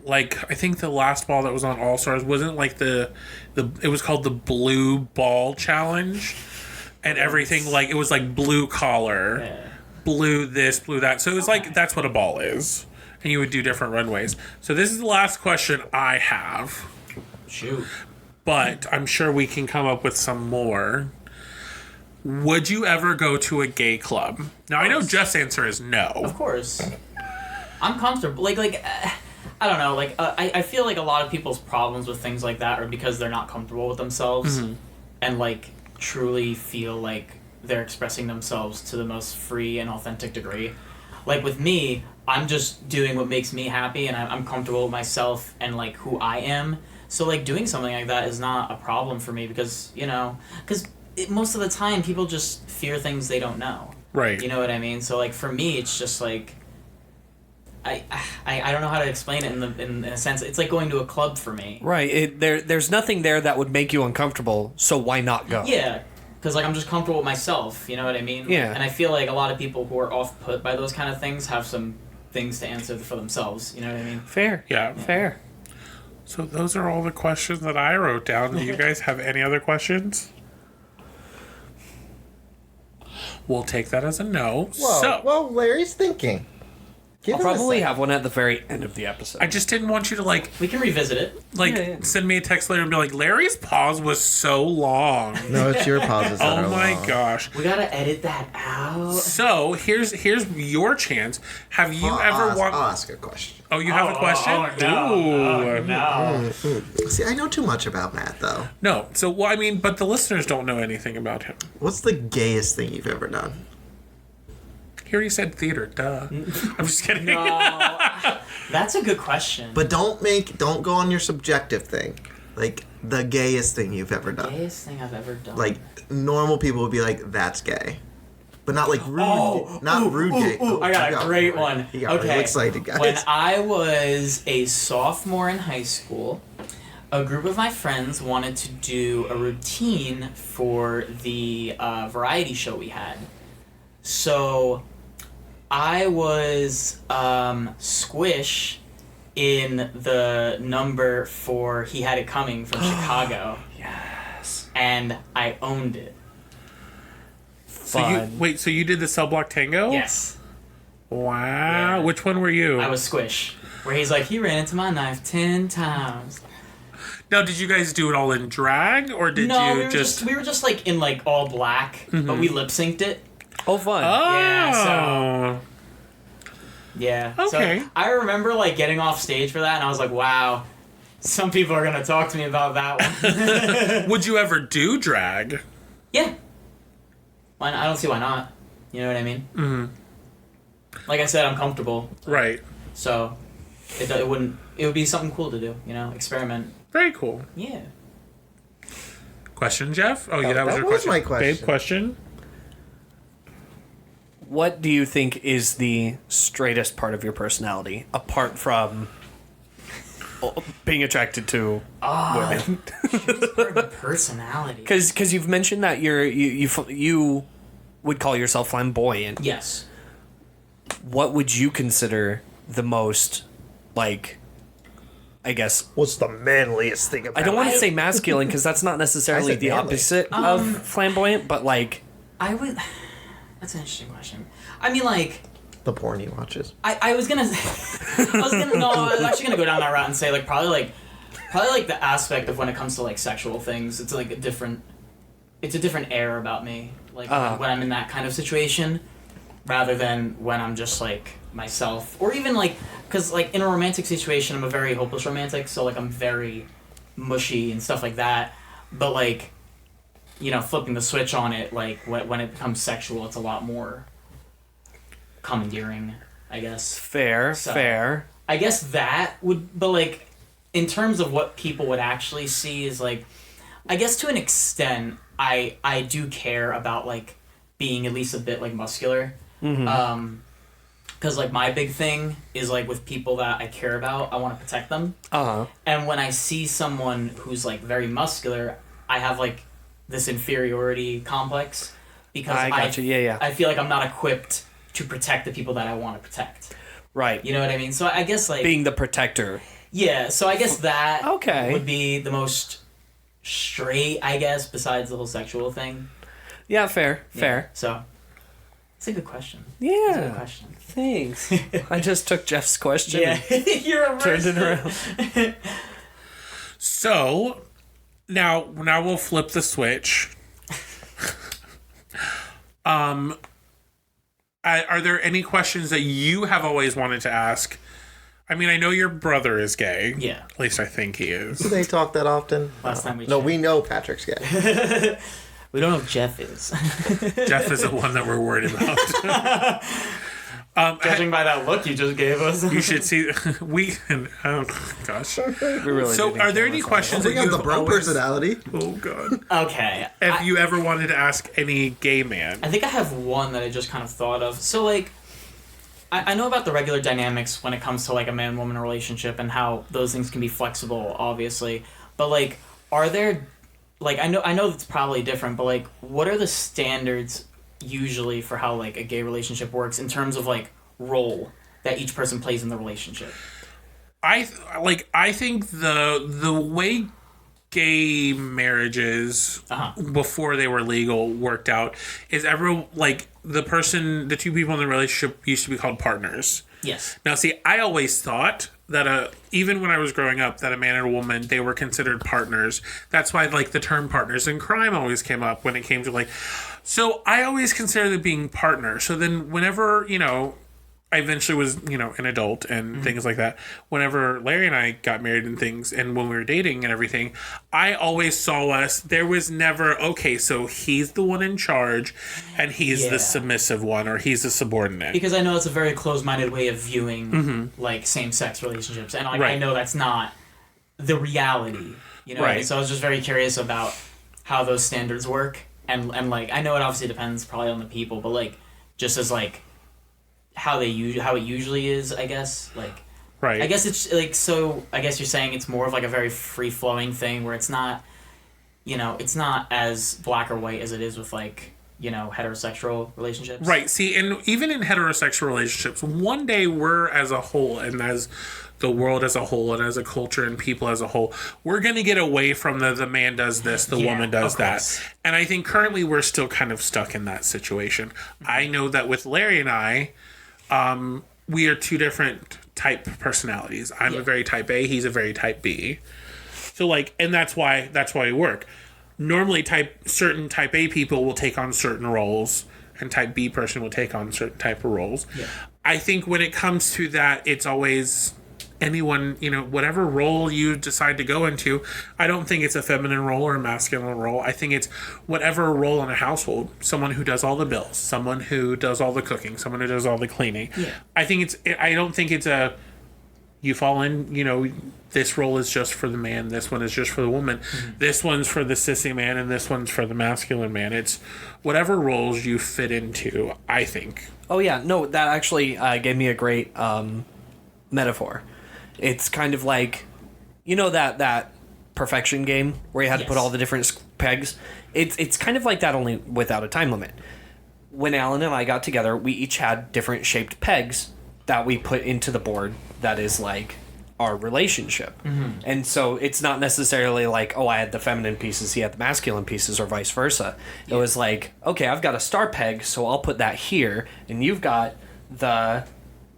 Speaker 1: like I think the last ball that was on All Stars wasn't like the it was called the Blue Ball Challenge, and everything like it was like blue collar.
Speaker 4: Yeah.
Speaker 1: Blue this, blue that. So it was like that's what a ball is. And you would do different runways. So this is the last question I have.
Speaker 4: Shoot.
Speaker 1: But I'm sure we can come up with some more. Would you ever go to a gay club? Now I know Jeff's answer is
Speaker 4: Of
Speaker 1: no.
Speaker 4: course. I'm comfortable. I don't know. I feel like a lot of people's problems with things like that are because they're not comfortable with themselves and like truly feel like they're expressing themselves to the most free and authentic degree. Like with me, I'm just doing what makes me happy, and I'm comfortable with myself and like who I am. So like doing something like that is not a problem for me because most of the time people just fear things they don't know.
Speaker 1: Right.
Speaker 4: You know what I mean? So like for me, it's just like I don't know how to explain it in a sense. It's like going to a club for me.
Speaker 2: Right. There's nothing there that would make you uncomfortable. So why not go?
Speaker 4: Yeah. Because, like, I'm just comfortable with myself, you know what I mean?
Speaker 2: Yeah.
Speaker 4: And I feel like a lot of people who are off-put by those kind of things have some things to answer for themselves, you know what I mean?
Speaker 2: Fair.
Speaker 1: Yeah.
Speaker 2: Fair.
Speaker 1: So those are all the questions that I wrote down. Do you guys have any other questions? We'll take that as a no.
Speaker 3: Well,
Speaker 1: So
Speaker 3: well, Larry's thinking. Give
Speaker 2: I'll
Speaker 3: him a
Speaker 2: probably
Speaker 3: second.
Speaker 2: have one at the very end of the episode.
Speaker 1: I just didn't want you to like
Speaker 4: We can revisit it.
Speaker 2: Yeah.
Speaker 1: send me a text later and be like, Larry's pause was so long.
Speaker 3: No, it's your pauses. that
Speaker 1: Oh
Speaker 3: are
Speaker 1: my
Speaker 3: long.
Speaker 1: gosh.
Speaker 4: We gotta edit that out.
Speaker 1: So here's your chance. Have you ever
Speaker 3: I'll
Speaker 1: want?
Speaker 3: ask a question.
Speaker 1: Oh, you have a question? Ooh.
Speaker 4: no.
Speaker 3: See, I know too much about Matt, though.
Speaker 1: No. So well, I mean, but the listeners don't know anything about him.
Speaker 3: What's the gayest thing you've ever done?
Speaker 1: He already said theater. Duh. I'm just kidding.
Speaker 4: That's a good question.
Speaker 3: But don't go on your subjective thing. Like, the gayest thing you've ever done.
Speaker 4: Gayest thing I've ever done.
Speaker 3: Like, normal people would be like, that's gay. But not like rude, rude gay. Oh,
Speaker 4: I got
Speaker 3: you
Speaker 4: a great
Speaker 3: really-
Speaker 4: one.
Speaker 3: You got
Speaker 4: Okay.
Speaker 3: really excited, guys.
Speaker 4: When I was a sophomore in high school, a group of my friends wanted to do a routine for the variety show we had. So I was Squish in the number for He Had It Coming from Chicago.
Speaker 2: Yes.
Speaker 4: And I owned it.
Speaker 2: Fun.
Speaker 1: So you did the cell block tango?
Speaker 4: Yes.
Speaker 1: Wow.
Speaker 4: Yeah.
Speaker 1: Which one were you?
Speaker 4: I was Squish. Where he's like, he ran into my knife 10 times.
Speaker 1: Now, did you guys do it all in drag, or did
Speaker 4: No,
Speaker 1: you
Speaker 4: we were just like in like all black, but we lip synced it.
Speaker 2: Oh, fun.
Speaker 1: Oh.
Speaker 4: Yeah, Yeah.
Speaker 1: Okay.
Speaker 4: So I remember like getting off stage for that, and I was like, wow, some people are gonna talk to me about that one.
Speaker 1: Would you ever do drag?
Speaker 4: Yeah. Why not? I don't see why not. You know what I mean? Mm-hmm. Like I said, I'm comfortable,
Speaker 1: Right.
Speaker 4: so it wouldn't. It would be something cool to do. You know, experiment.
Speaker 1: Very cool.
Speaker 4: Yeah.
Speaker 1: Question, Jeff? Oh, yeah,
Speaker 3: That
Speaker 1: that was your
Speaker 3: was
Speaker 1: question.
Speaker 3: my question.
Speaker 1: Babe, question?
Speaker 2: What do you think is the straightest part of your personality, apart from being attracted to women?
Speaker 4: Part of the personality.
Speaker 2: Because you've mentioned that you would call yourself flamboyant.
Speaker 4: Yes.
Speaker 2: What would you consider the most, like, I guess,
Speaker 3: What's the manliest thing about
Speaker 2: I don't want to say masculine because that's not necessarily
Speaker 3: I said
Speaker 2: the
Speaker 3: manly.
Speaker 2: opposite of flamboyant, but like,
Speaker 4: I would. That's an interesting question. I mean, like,
Speaker 3: the porn he watches?
Speaker 4: I was gonna, I was actually gonna go down that route and say like probably like the aspect of when it comes to like sexual things, it's like a different air about me, like when I'm in that kind of situation, rather than when I'm just like myself, or even like because like in a romantic situation, I'm a very hopeless romantic, so like I'm very mushy and stuff like that. But like, you know, flipping the switch on it, like when it becomes sexual, it's a lot more commandeering, I guess.
Speaker 2: Fair.
Speaker 4: I guess that would, but like, in terms of what people would actually see is like, I guess to an extent, I do care about like being at least a bit like muscular. Because like my big thing is like with people that I care about, I want to protect them. And when I see someone who's like very muscular, I have like this inferiority complex because
Speaker 2: I got you. Yeah.
Speaker 4: I feel like I'm not equipped to protect the people that I want to protect.
Speaker 2: Right.
Speaker 4: You know what I mean? So I guess like
Speaker 2: being the protector.
Speaker 4: Yeah, so I guess that
Speaker 2: Okay.
Speaker 4: would be the most straight, I guess, besides the whole sexual thing.
Speaker 2: Yeah, fair.
Speaker 4: So it's a good question.
Speaker 2: Yeah.
Speaker 4: It's a good question.
Speaker 2: Thanks. I just took Jeff's question
Speaker 4: Yeah, you're
Speaker 2: and turned it around.
Speaker 1: So now we'll flip the switch. Are there any questions that you have always wanted to ask? I mean, I know your brother is gay.
Speaker 4: Yeah.
Speaker 1: At least I think he is.
Speaker 3: Do they talk that often?
Speaker 4: Last time we
Speaker 3: No,
Speaker 4: checked.
Speaker 3: we know Patrick's gay.
Speaker 4: We don't know if Jeff is.
Speaker 1: Jeff is the one that we're worried about.
Speaker 4: Judging by that look you just gave us.
Speaker 1: You should see. Oh gosh.
Speaker 2: We really
Speaker 1: So,
Speaker 2: didn't
Speaker 1: are there
Speaker 2: kill
Speaker 1: any
Speaker 2: us.
Speaker 1: questions that
Speaker 3: We
Speaker 1: you
Speaker 3: got the
Speaker 1: have
Speaker 3: bro
Speaker 1: always?
Speaker 3: personality.
Speaker 1: Oh god.
Speaker 4: Okay.
Speaker 1: Have you ever wanted to ask any gay man?
Speaker 4: I think I have one that I just kind of thought of. So, like, I know about the regular dynamics when it comes to, like, a man-woman relationship and how those things can be flexible, obviously. But, like, are there... Like, I know it's probably different, but, like, what are the standards usually for how, like, a gay relationship works in terms of, like, role that each person plays in the relationship?
Speaker 1: I think the way gay marriages before they were legal worked out is the two people in the relationship used to be called partners.
Speaker 4: Yes.
Speaker 1: Now, see, I always thought that even when I was growing up, that a man and a woman, they were considered partners. That's why, like, the term partners in crime always came up when it came to, like... So I always considered them being partners. So then whenever, I eventually was, an adult and things like that. Whenever Larry and I got married and things, and when we were dating and everything, I always saw there was never, okay, so he's the one in charge, and he's the submissive one, or he's the subordinate.
Speaker 4: Because I know it's a very closed-minded way of viewing, like, same-sex relationships. And, like, I know that's not the reality,
Speaker 1: Right.
Speaker 4: And so I was just very curious about how those standards work. And like, I know it obviously depends probably on the people, but, like, just as, like, how it usually is, I guess. Like,
Speaker 1: Right.
Speaker 4: I guess it's like, so I guess you're saying it's more of like a very free flowing thing where it's not, it's not as black or white as it is with like, heterosexual relationships.
Speaker 1: Right. See, and even in heterosexual relationships, one day we're as a whole and as the world as a whole and as a culture and people as a whole, we're going to get away from the man does this, the woman does that. And I think currently we're still kind of stuck in that situation. I know that with Larry and I, we are two different type personalities. I'm a very type A, he's a very type B. So like, and that's why we work. Normally certain type A people will take on certain roles and type B person will take on certain type of roles. Yeah. I think when it comes to that, it's always anyone, whatever role you decide to go into. I don't think it's a feminine role or a masculine role. I think it's whatever role in a household. Someone who does all the bills, someone who does all the cooking, someone who does all the cleaning. Yeah. I don't think it's you fall in, this role is just for the man, this one is just for the woman, this one's for the sissy man, and this one's for the masculine man. It's whatever roles you fit into, I think.
Speaker 2: Oh, yeah. No, that actually gave me a great metaphor. It's kind of like, that perfection game where you had to put all the different pegs? It's kind of like that, only without a time limit. When Alan and I got together, we each had different shaped pegs that we put into the board that is like our relationship. And so it's not necessarily like, oh, I had the feminine pieces, he had the masculine pieces, or vice versa. It was like, okay, I've got a star peg, so I'll put that here, and you've got the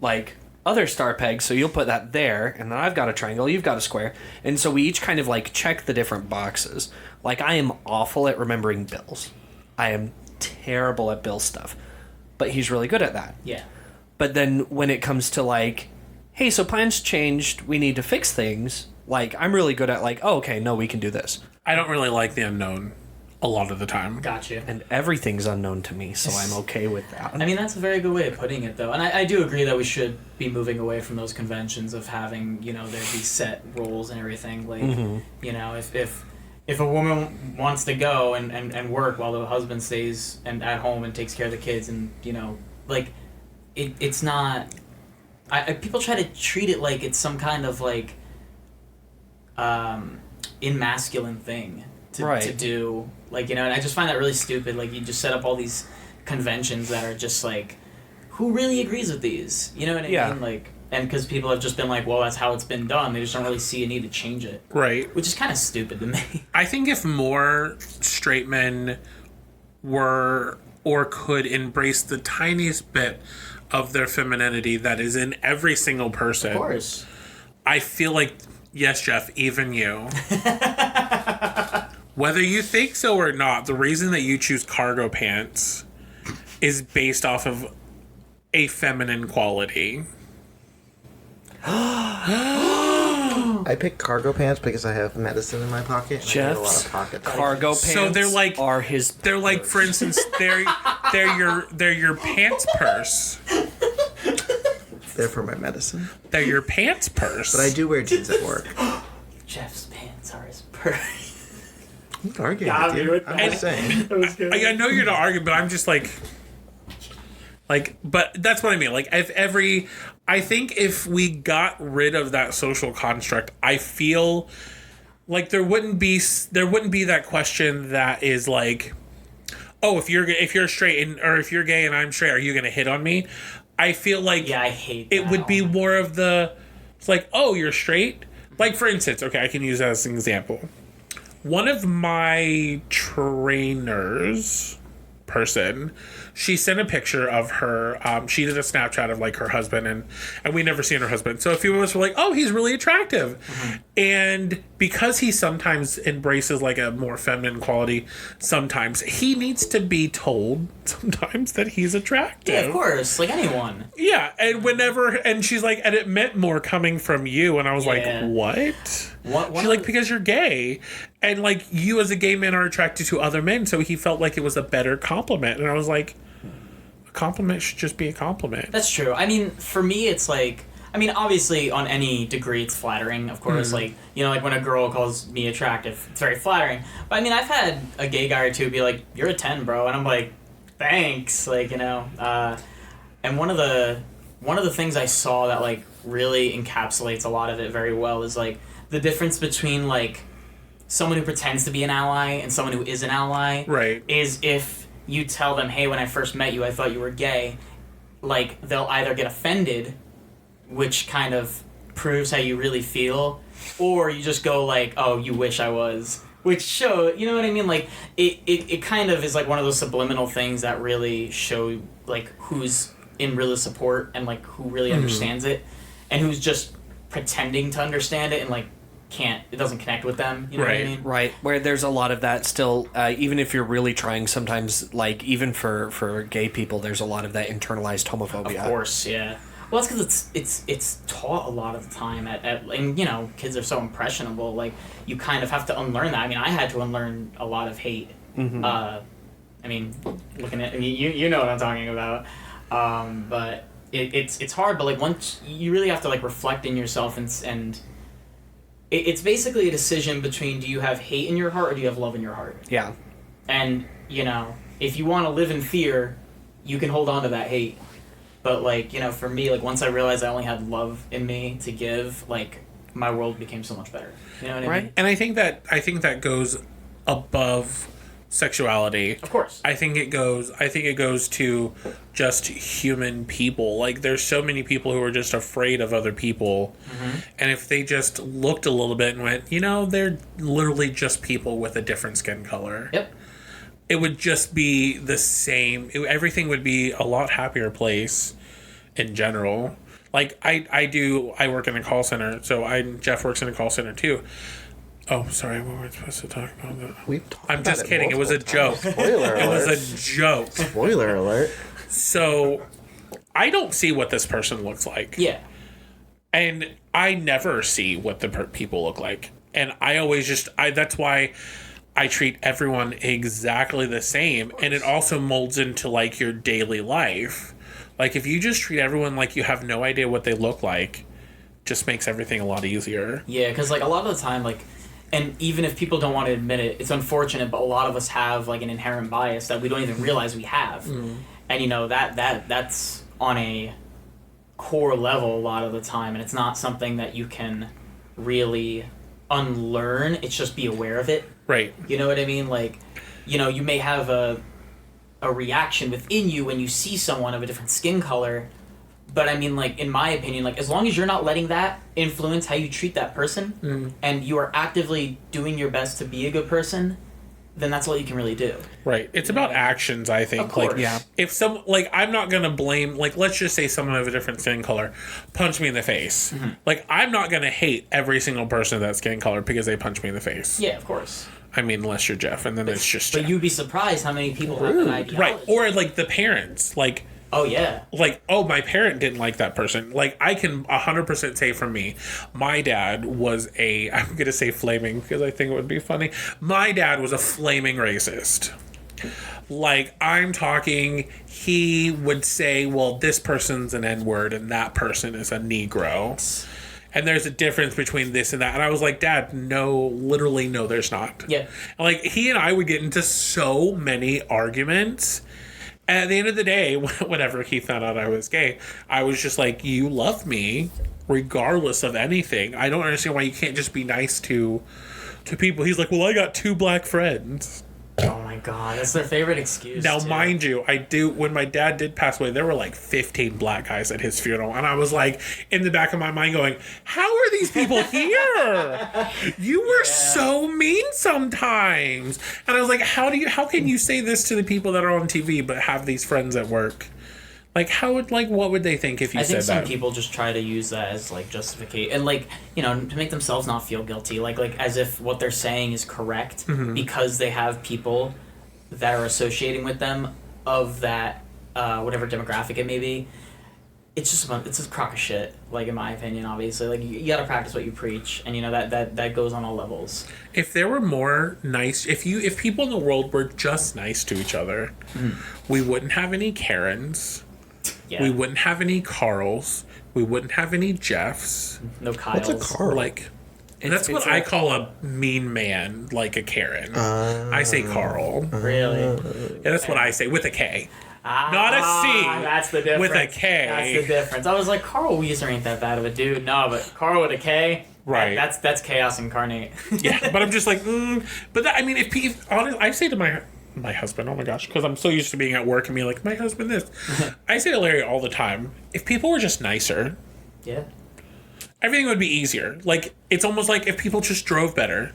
Speaker 2: like other star peg, so you'll put that there, and then I've got a triangle, you've got a square. And so we each kind of like check the different boxes. Like, I am awful at remembering bills. I am terrible at bill stuff. But he's really good at that.
Speaker 4: Yeah.
Speaker 2: But then when it comes to like, hey, so plans changed, we need to fix things. Like, I'm really good at, like, oh, okay, no, we can do this.
Speaker 1: I don't really like the unknown a lot of the time.
Speaker 4: Gotcha.
Speaker 2: And everything's unknown to me, so I'm okay with that.
Speaker 4: I mean, that's a very good way of putting it, though. And I do agree that we should be moving away from those conventions of having, you know, there be set roles and everything. Like, you know, if a woman wants to go and work while the husband stays and at home and takes care of the kids and, you know, like, it's not... people try to treat it like it's some kind of, like, inmasculine thing to do. Like, you know, and I just find that really stupid. Like, you just set up all these conventions that are just, like, who really agrees with these? You know what I mean? Like, and because people have just been like, well, that's how it's been done. They just don't really see a need to change it.
Speaker 1: Right.
Speaker 4: Which is kind of stupid to me.
Speaker 1: I think if more straight men were or could embrace the tiniest bit of their femininity that is in every single person.
Speaker 4: Of course.
Speaker 1: I feel like, yes, Jeff, even you. Whether you think so or not, the reason that you choose cargo pants is based off of a feminine quality.
Speaker 3: I pick cargo pants because I have medicine in my pocket. And I need a lot
Speaker 2: Jeff's
Speaker 3: of pocket
Speaker 2: cargo pants
Speaker 1: So they're like
Speaker 2: are his...
Speaker 1: They're like, for instance, they're your pants purse.
Speaker 3: They're for my medicine.
Speaker 1: They're your pants purse.
Speaker 3: But I do wear jeans at work.
Speaker 4: Jeff's pants are his purse.
Speaker 3: I'm not arguing
Speaker 4: Got
Speaker 3: with
Speaker 4: me
Speaker 3: you.
Speaker 4: with
Speaker 3: I'm
Speaker 4: that.
Speaker 3: just saying.
Speaker 4: That was good.
Speaker 1: I know you're not arguing, but I'm just like, but that's what I mean. Like, I think if we got rid of that social construct, I feel like there wouldn't be that question that is like, oh, if you're straight or if you're gay and I'm straight, are you gonna hit on me? I feel like
Speaker 4: Yeah, I hate
Speaker 1: it
Speaker 4: that.
Speaker 1: would be more of it's like, oh, you're straight. Like, for instance, okay, I can use that as an example. One of my trainers she sent a picture of her. She did a Snapchat of like her husband, and we never seen her husband. So a few of us were like, "Oh, he's really attractive," and because he sometimes embraces like a more feminine quality, sometimes he needs to be told sometimes that he's attractive.
Speaker 4: Yeah, of course, like anyone.
Speaker 1: Yeah, and she's like, and it meant more coming from you, and I was like, what? She's like, because you're gay, and like you as a gay man are attracted to other men, so he felt like it was a better compliment, and I was like, a compliment should just be a compliment.
Speaker 4: That's true. I mean, for me, it's like, I mean, obviously, on any degree, it's flattering, of course. Like, you know, like when a girl calls me attractive, it's very flattering. But I mean, I've had a gay guy or two be like, "You're a 10, bro," and I'm like, "Thanks," like, you know. And one of the things I saw that like really encapsulates a lot of it very well is like the difference between like someone who pretends to be an ally and someone who is an ally.
Speaker 1: Right.
Speaker 4: Is if you tell them, "Hey, when I first met you, I thought you were gay," like they'll either get offended, which kind of proves how you really feel, or you just go like, "Oh, you wish I was," which show, you know what I mean? Like it kind of is like one of those subliminal things that really show like who's in real support and like who really understands it, and who's just pretending to understand it and like it doesn't connect with them. You know what I mean?
Speaker 2: Right, where there's a lot of that still, even if you're really trying sometimes, like, even for gay people, there's a lot of that internalized homophobia.
Speaker 4: Of course, yeah. Well, that's because it's taught a lot of the time and, you know, kids are so impressionable, like, you kind of have to unlearn that. I mean, I had to unlearn a lot of hate. I mean, looking at, you know what I'm talking about. But it's hard, but, like, once, you really have to, like, reflect in yourself and it's basically a decision between, do you have hate in your heart or do you have love in your heart?
Speaker 2: Yeah.
Speaker 4: And, you know, if you want to live in fear, you can hold on to that hate. But, like, you know, for me, like, once I realized I only had love in me to give, like, my world became so much better. You know what I mean?
Speaker 1: And I think that goes above sexuality.
Speaker 4: Of course.
Speaker 1: I think it goes to just human people. Like, there's so many people who are just afraid of other people. And if they just looked a little bit and went, you know, they're literally just people with a different skin color.
Speaker 4: Yep.
Speaker 1: It would just be the same. Everything would be a lot happier place in general. Like, I work in a call center, so Jeff works in a call center too. Oh, sorry, what were we supposed to talk about that? I'm just kidding. It was a joke.
Speaker 3: Spoiler
Speaker 1: It
Speaker 3: alert.
Speaker 1: was a joke.
Speaker 3: Spoiler alert.
Speaker 1: So, I don't see what this person looks like.
Speaker 4: Yeah.
Speaker 1: And I never see what the people look like. And I always that's why I treat everyone exactly the same. And it also molds into, like, your daily life. Like, if you just treat everyone like you have no idea what they look like, just makes everything a lot easier.
Speaker 4: Yeah, because, like, a lot of the time, like, and even if people don't want to admit it, it's unfortunate, but a lot of us have, like, an inherent bias that we don't even realize we have. And, you know, that's on a core level a lot of the time, and it's not something that you can really unlearn. It's just be aware of it.
Speaker 1: Right.
Speaker 4: You know what I mean? Like, you know, you may have a reaction within you when you see someone of a different skin color, but I mean, like, in my opinion, like, as long as you're not letting that influence how you treat that person, and you are actively doing your best to be a good person, then that's all you can really do.
Speaker 1: Right. It's about actions, I think.
Speaker 4: Of course.
Speaker 1: Like,
Speaker 2: Yeah.
Speaker 1: if like, I'm not going to blame, like, let's just say someone of a different skin color punch me in the face. Like, I'm not going to hate every single person of that skin color because they punch me in the face.
Speaker 4: Yeah, of course.
Speaker 1: I mean, unless you're Jeff, and then it's just
Speaker 4: But
Speaker 1: Jeff.
Speaker 4: you'd be surprised how many people have that ideology.
Speaker 1: Right. Or, like, the parents. Like,
Speaker 4: Oh, yeah.
Speaker 1: oh, my parent didn't like that person. Like, I can 100% say for me, my dad was I'm going to say flaming because I think it would be funny. My dad was a flaming racist. Like, I'm talking, he would say, well, this person's an N-word and that person is a Negro. And there's a difference between this and that. And I was like, Dad, no, literally, no, there's not.
Speaker 4: Yeah.
Speaker 1: And, like, he and I would get into so many arguments. And at the end of the day, whenever he found out I was gay, I was just like, you love me regardless of anything. I don't understand why you can't just be nice to people. He's like, well, I got 2 black friends.
Speaker 4: Oh, my God. That's their favorite excuse,
Speaker 1: Now,
Speaker 4: too.
Speaker 1: mind you, when my dad did pass away, there were like 15 black guys at his funeral. And I was like, in the back of my mind going, how are these people here? You were so mean sometimes. And I was like, how can you say this to the people that are on TV but have these friends at work? Like, what would they think if you
Speaker 4: I
Speaker 1: said
Speaker 4: think some
Speaker 1: that?
Speaker 4: people just try to use that as, like, justification, and, like, you know, to make themselves not feel guilty, like as if what they're saying is correct because they have people that are associating with them of that whatever demographic it may be. It's just a crock of shit, like, in my opinion. Obviously, like, you gotta practice what you preach, and, you know, that goes on all levels.
Speaker 1: If there were more nice, if people in the world were just nice to each other, we wouldn't have any Karens.
Speaker 4: Yeah.
Speaker 1: We wouldn't have any Carls. We wouldn't have any Jeffs.
Speaker 4: No Kyles.
Speaker 3: What's a Carl?
Speaker 1: Like, that's what I call a mean man, like a Karen. I say Carl.
Speaker 4: Really?
Speaker 1: Yeah, that's what I say, with a K. Not a C.
Speaker 4: That's the difference.
Speaker 1: With a K.
Speaker 4: That's the difference. I was like, Carl Weezer ain't that bad of a dude. No, but Carl with a K.
Speaker 1: Right.
Speaker 4: That's chaos incarnate.
Speaker 1: Yeah, but I'm just like, But that, I mean, if honestly, I say to my husband, oh my gosh, because I'm so used to being at work and being like, my husband this. I say to Larry all the time, if people were just nicer,
Speaker 4: Yeah.
Speaker 1: everything would be easier. Like, it's almost like if people just drove better,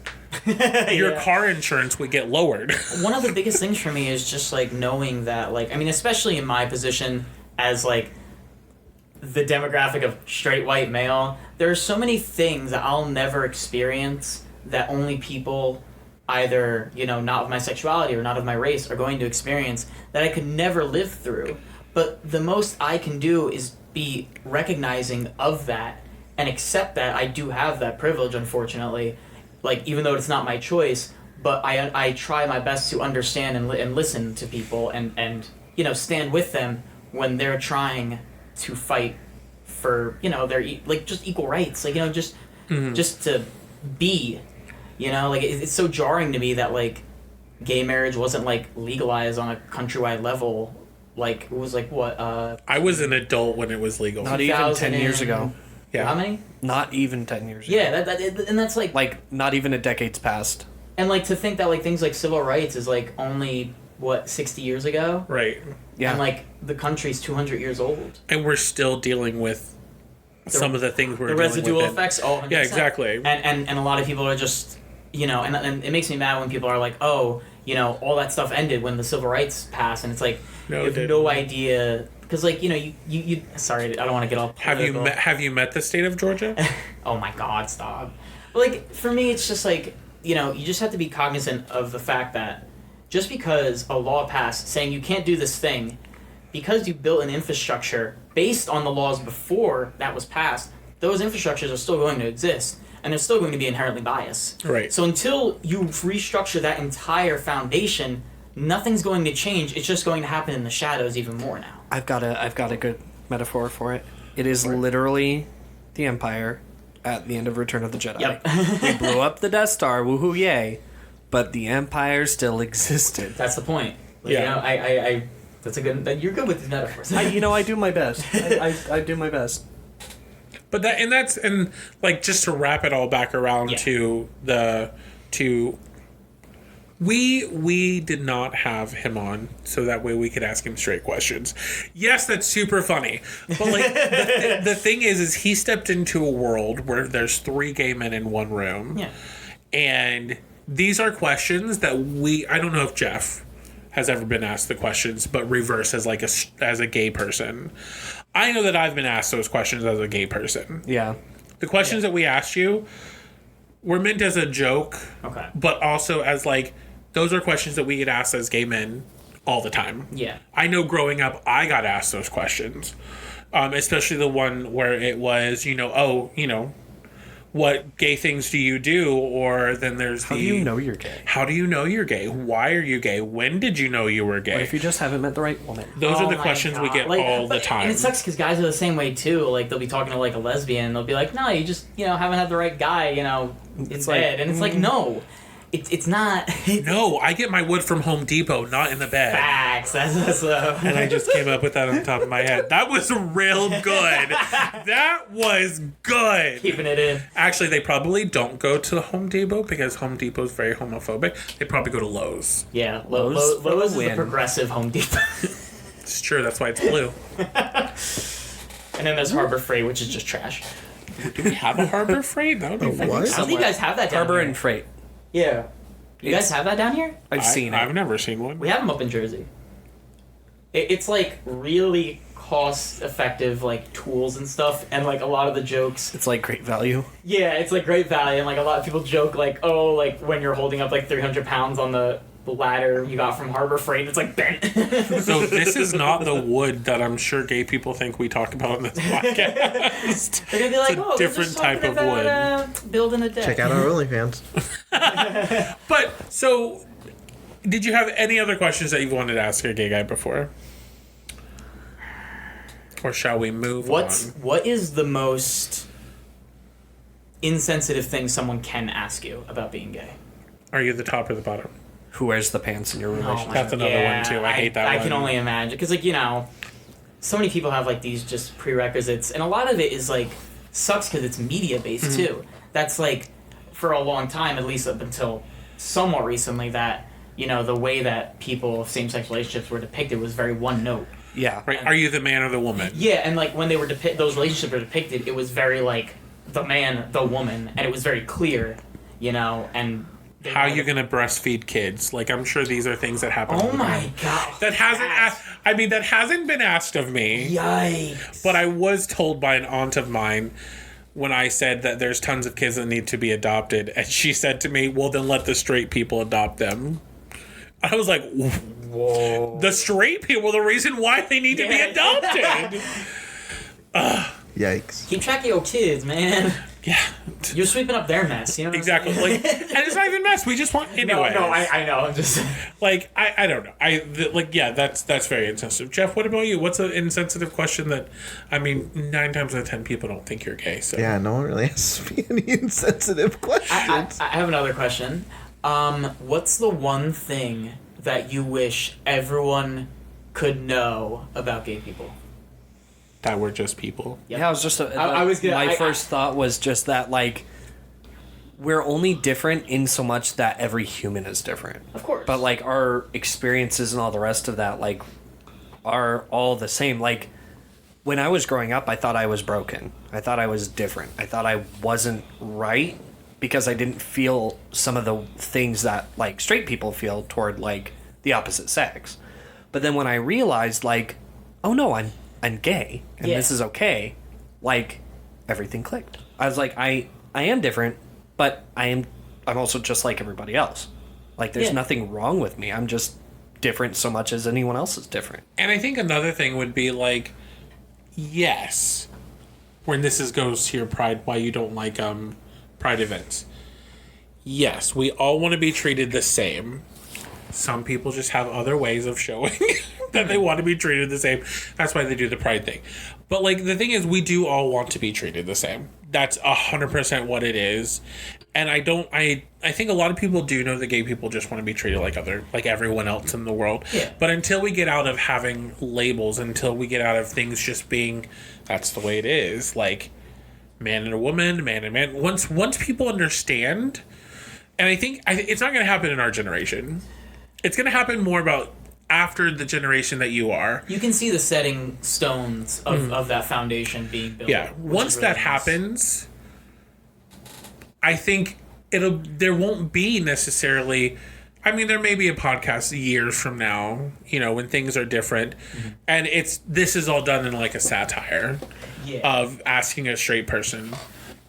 Speaker 1: your car insurance would get lowered.
Speaker 4: One of the biggest things for me is just, like, knowing that, like, I mean, especially in my position as, like, the demographic of straight white male, there are so many things that I'll never experience that only people either, you know, not of my sexuality or not of my race are going to experience that I could never live through. But the most I can do is be recognizing of that and accept that I do have that privilege, unfortunately. Like, even though it's not my choice, but I try my best to understand and listen to people and, you know, stand with them when they're trying to fight for, you know, their, like, just equal rights. Like, you know, just to be, you know, like, it's so jarring to me that, like, gay marriage wasn't, like, legalized on a countrywide level. Like, it was, like, what,
Speaker 1: I was an adult when it was legal.
Speaker 2: Not even 10 years ago.
Speaker 1: Yeah.
Speaker 4: How many?
Speaker 2: Not even 10 years ago.
Speaker 4: Yeah, and that's,
Speaker 2: Like, not even a decade's passed.
Speaker 4: and, like, to think that, like, things like civil rights is, like, only, what, 60 years ago?
Speaker 1: Right.
Speaker 2: Yeah.
Speaker 4: And, like, the country's 200 years old.
Speaker 1: And we're still dealing with some of the things we're
Speaker 4: The
Speaker 1: dealing
Speaker 4: residual
Speaker 1: with.
Speaker 4: effects, oh, 100%.
Speaker 1: Yeah, exactly.
Speaker 4: And a lot of people are just, you know, and it makes me mad when people are like, oh, you know, all that stuff ended when the civil rights passed, and it's like,
Speaker 1: No,
Speaker 4: you
Speaker 1: it
Speaker 4: have
Speaker 1: didn't.
Speaker 4: no idea, because, like, you know, you sorry, I don't want to get all political.
Speaker 1: Have you met the state of Georgia?
Speaker 4: Oh my God, stop. But, like, for me, it's just like, you know, you just have to be cognizant of the fact that just because a law passed saying you can't do this thing, because you built an infrastructure based on the laws before that was passed, those infrastructures are still going to exist, and they're still going to be inherently biased.
Speaker 1: Right.
Speaker 4: So until you restructure that entire foundation, nothing's going to change. It's just going to happen in the shadows even more now.
Speaker 2: I've got a good metaphor for it. It is literally the Empire at the end of Return of the Jedi.
Speaker 4: Yep.
Speaker 2: They blew up the Death Star, woohoo yay, but the Empire still existed.
Speaker 4: That's the point. Like,
Speaker 1: Yeah.
Speaker 4: You know, I that's a good. You're good with these metaphors.
Speaker 2: I do my best. I do my best.
Speaker 1: But and like just to wrap it all back around
Speaker 4: Yeah.
Speaker 1: we did not have him on so that way we could ask him straight questions. Yes, that's super funny. But like the thing is he stepped into a world where there's 3 gay men in one room.
Speaker 4: Yeah.
Speaker 1: And these are questions that I don't know if Jeff has ever been asked the questions, but reverse as like as a gay person. I know that I've been asked those questions as a gay person.
Speaker 2: Yeah.
Speaker 1: The questions that we asked you were meant as a joke,
Speaker 4: Okay.
Speaker 1: but also as like, those are questions that we get asked as gay men all the time.
Speaker 4: Yeah.
Speaker 1: I know growing up, I got asked those questions, especially the one where it was, what gay things do you do? Or then there's
Speaker 2: How do you know you're gay?
Speaker 1: How do you know you're gay? Why are you gay? When did you know you were gay?
Speaker 2: What if you just haven't met the right woman?
Speaker 1: Those are the
Speaker 4: my
Speaker 1: questions we
Speaker 4: God.
Speaker 1: get
Speaker 4: Like,
Speaker 1: all the time.
Speaker 4: And it sucks because guys are the same way too. Like they'll be talking to like a lesbian, they'll be like, "No, you just haven't had the right guy, in
Speaker 2: It's
Speaker 4: bed,"
Speaker 2: like,
Speaker 4: and it's like, no, it's not.
Speaker 1: No, I get my wood from Home Depot, not in the bed.
Speaker 4: Facts. That's
Speaker 1: And I just came up with that on top of my head. That was real good. That was good.
Speaker 4: keeping it in.
Speaker 1: Actually, they probably don't go to Home Depot because Home Depot is very homophobic. They probably go to Lowe's.
Speaker 4: Yeah,
Speaker 2: Lowe's for the
Speaker 4: Lowe's is the
Speaker 2: win.
Speaker 4: progressive Home Depot.
Speaker 1: It's true. That's why it's blue.
Speaker 4: And then there's Harbor Freight, which is just trash.
Speaker 1: Do we have a Harbor Freight? That would be
Speaker 3: what?
Speaker 4: I don't think you guys have that down
Speaker 2: Harbor
Speaker 4: here.
Speaker 2: and Freight.
Speaker 4: Yeah. You guys have that down here?
Speaker 2: I've seen it.
Speaker 1: I've never seen one.
Speaker 4: We have them up in Jersey. It's like really cost-effective, like tools and stuff, and like a lot of the jokes.
Speaker 2: It's like great value.
Speaker 4: Yeah, it's like great value, and like a lot of people joke like, oh, like when you're holding up like 300 pounds on the ladder you got from Harbor Freight, it's like bent.
Speaker 1: So this is not the wood that I'm sure gay people think we talk about on this podcast.
Speaker 4: They're gonna be like,
Speaker 1: It's a
Speaker 4: oh, they're
Speaker 1: different
Speaker 4: just
Speaker 1: type
Speaker 4: talking
Speaker 1: of
Speaker 4: about, building a deck.
Speaker 3: Check out our OnlyFans.
Speaker 1: But so, did you have any other questions that you wanted to ask a gay guy before? Or shall we move on?
Speaker 4: What is the most insensitive thing someone can ask you about being gay?
Speaker 1: Are you the top or the bottom?
Speaker 2: Who wears the pants in your relationship?
Speaker 1: That's another one, too. I hate that
Speaker 4: I
Speaker 1: one.
Speaker 4: can only imagine because so many people have like these just prerequisites, and a lot of it is like sucks because it's media based too. That's like for a long time, at least up until somewhat recently, that the way that people of same-sex relationships were depicted was very one note.
Speaker 2: Yeah.
Speaker 1: Right? Are you the man or the woman?
Speaker 4: Yeah, and like when they were those relationships were depicted, it was very like the man, the woman, and it was very clear, and
Speaker 1: How are you going to breastfeed kids? Like, I'm sure these are things that happen.
Speaker 4: Oh my god!
Speaker 1: That hasn't been asked of me.
Speaker 4: Yikes!
Speaker 1: But I was told by an aunt of mine when I said that there's tons of kids that need to be adopted, and she said to me, "Well, then let the straight people adopt them." I was like,
Speaker 4: Whoa!
Speaker 1: the straight people, the reason why they need to be adopted.
Speaker 3: Yikes.
Speaker 4: Keep track of your kids, man.
Speaker 1: Yeah.
Speaker 4: You're sweeping up their mess. You know what
Speaker 1: Exactly.
Speaker 4: I'm
Speaker 1: Like,
Speaker 4: saying?
Speaker 1: and it's not even mess. We just want anyway.
Speaker 4: No, I know. I'm just.
Speaker 1: Like, I don't know. That's very insensitive. Jeff, what about you? What's an insensitive question that, 9 times out of 10 people don't think you're gay? So
Speaker 3: Yeah, no one really asks me any insensitive questions.
Speaker 4: I have another question. What's the one thing that you wish everyone could know about gay people?
Speaker 1: that we're just people.
Speaker 4: Yep.
Speaker 2: Yeah, I was just.
Speaker 4: I was gonna-
Speaker 2: My first thought was just that, like, we're only different in so much that every human is different.
Speaker 4: Of course.
Speaker 2: But, like, our experiences and all the rest of that, like, are all the same. Like, when I was growing up, I thought I was broken. I thought I was different. I thought I wasn't right because I didn't feel some of the things that, like, straight people feel toward, like, the opposite sex. But then when I realized, like, oh no, I'm gay and this is okay, like, everything clicked. I was like, I am different, but I'm also just like everybody else. Like, there's nothing wrong with me. I'm just different so much as anyone else is different.
Speaker 1: And I think another thing would be like, yes, when goes to your pride, why you don't like pride events. Yes, we all want to be treated the same. Some people just have other ways of showing that they want to be treated the same. That's why they do the pride thing. But like the thing is, we do all want to be treated the same. That's 100% what it is. And I think a lot of people do know that gay people just want to be treated like everyone else in the world.
Speaker 4: Yeah.
Speaker 1: But until we get out of having labels, until we get out of things just being, that's the way it is, like man and a woman, man and man. Once people understand, and I think it's not going to happen in our generation. It's going to happen more about after the generation that you are.
Speaker 4: You can see the setting stones of that foundation being built.
Speaker 1: Yeah. Once really that happens, I think there won't be necessarily, I mean, there may be a podcast years from now, when things are different, and this is all done in like a satire of asking a straight person.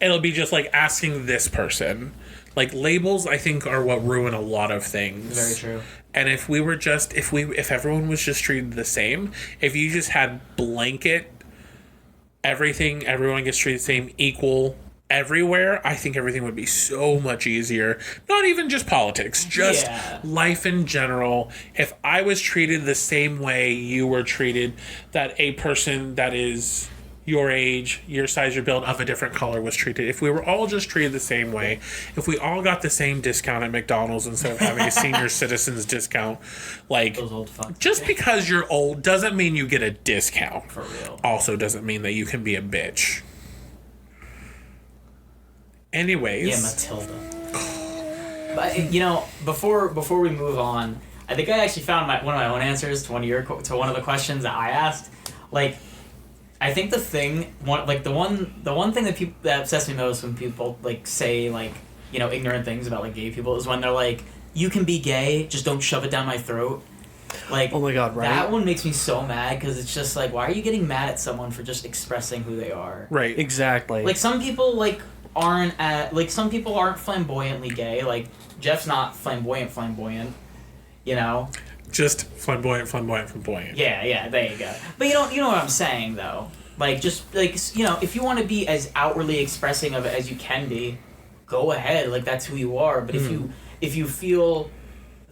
Speaker 1: It'll be just like asking this person. Like labels, I think, are what ruin a lot of things.
Speaker 4: Very true.
Speaker 1: And if everyone was just treated the same, if you just had blanket everyone gets treated the same, equal everywhere, I think everything would be so much easier. Not even just politics, just life in general. If I was treated the same way you were treated, that a person that is your age, your size, your build, of a different color was treated. If we were all just treated the same way, if we all got the same discount at McDonald's instead of having a senior citizens discount, like,
Speaker 4: those old fucks.
Speaker 1: Just because you're old doesn't mean you get a discount.
Speaker 4: For real.
Speaker 1: Also doesn't mean that you can be a bitch. Anyways.
Speaker 4: Yeah, Matilda. But before we move on, I think I actually found one of my own answers to one of the questions that I asked. Like, I think the one thing that upsets me most when people like say like ignorant things about like gay people is when they're like, you can be gay, just don't shove it down my throat. Like,
Speaker 2: oh my god, right?
Speaker 4: That one makes me so mad because it's just like, why are you getting mad at someone for just expressing who they are?
Speaker 1: Right.
Speaker 2: Exactly.
Speaker 4: Like some people aren't flamboyantly gay. Like Jeff's not flamboyant.
Speaker 1: Just flamboyant.
Speaker 4: Yeah, there you go. But you know what I'm saying though. Like just like if you want to be as outwardly expressing of it as you can be, go ahead. Like that's who you are. But if you feel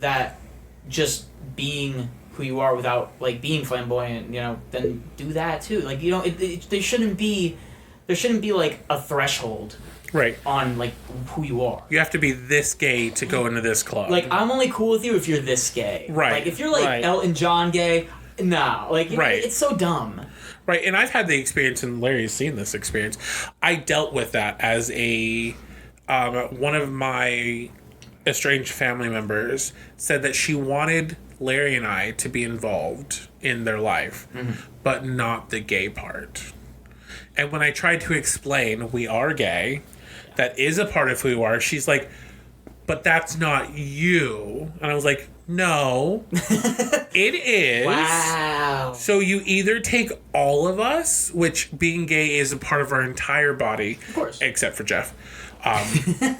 Speaker 4: that just being who you are without like being flamboyant, then do that too. Like there shouldn't be like a threshold.
Speaker 1: Right.
Speaker 4: On like who you are.
Speaker 1: You have to be this gay to go into this club.
Speaker 4: Like I'm only cool with you if you're this gay.
Speaker 1: Right.
Speaker 4: Like if you're like Elton John gay, nah. Like it's so dumb.
Speaker 1: Right. And I've had the experience, and Larry's seen this experience. I dealt with that as one of my estranged family members said that she wanted Larry and I to be involved in their life, but not the gay part. And when I tried to explain we are gay, that is a part of who we are, she's like, but that's not you. And I was like, no, it is.
Speaker 4: Wow.
Speaker 1: So you either take all of us, which being gay is a part of our entire body.
Speaker 4: Of course.
Speaker 1: Except for Jeff.
Speaker 4: The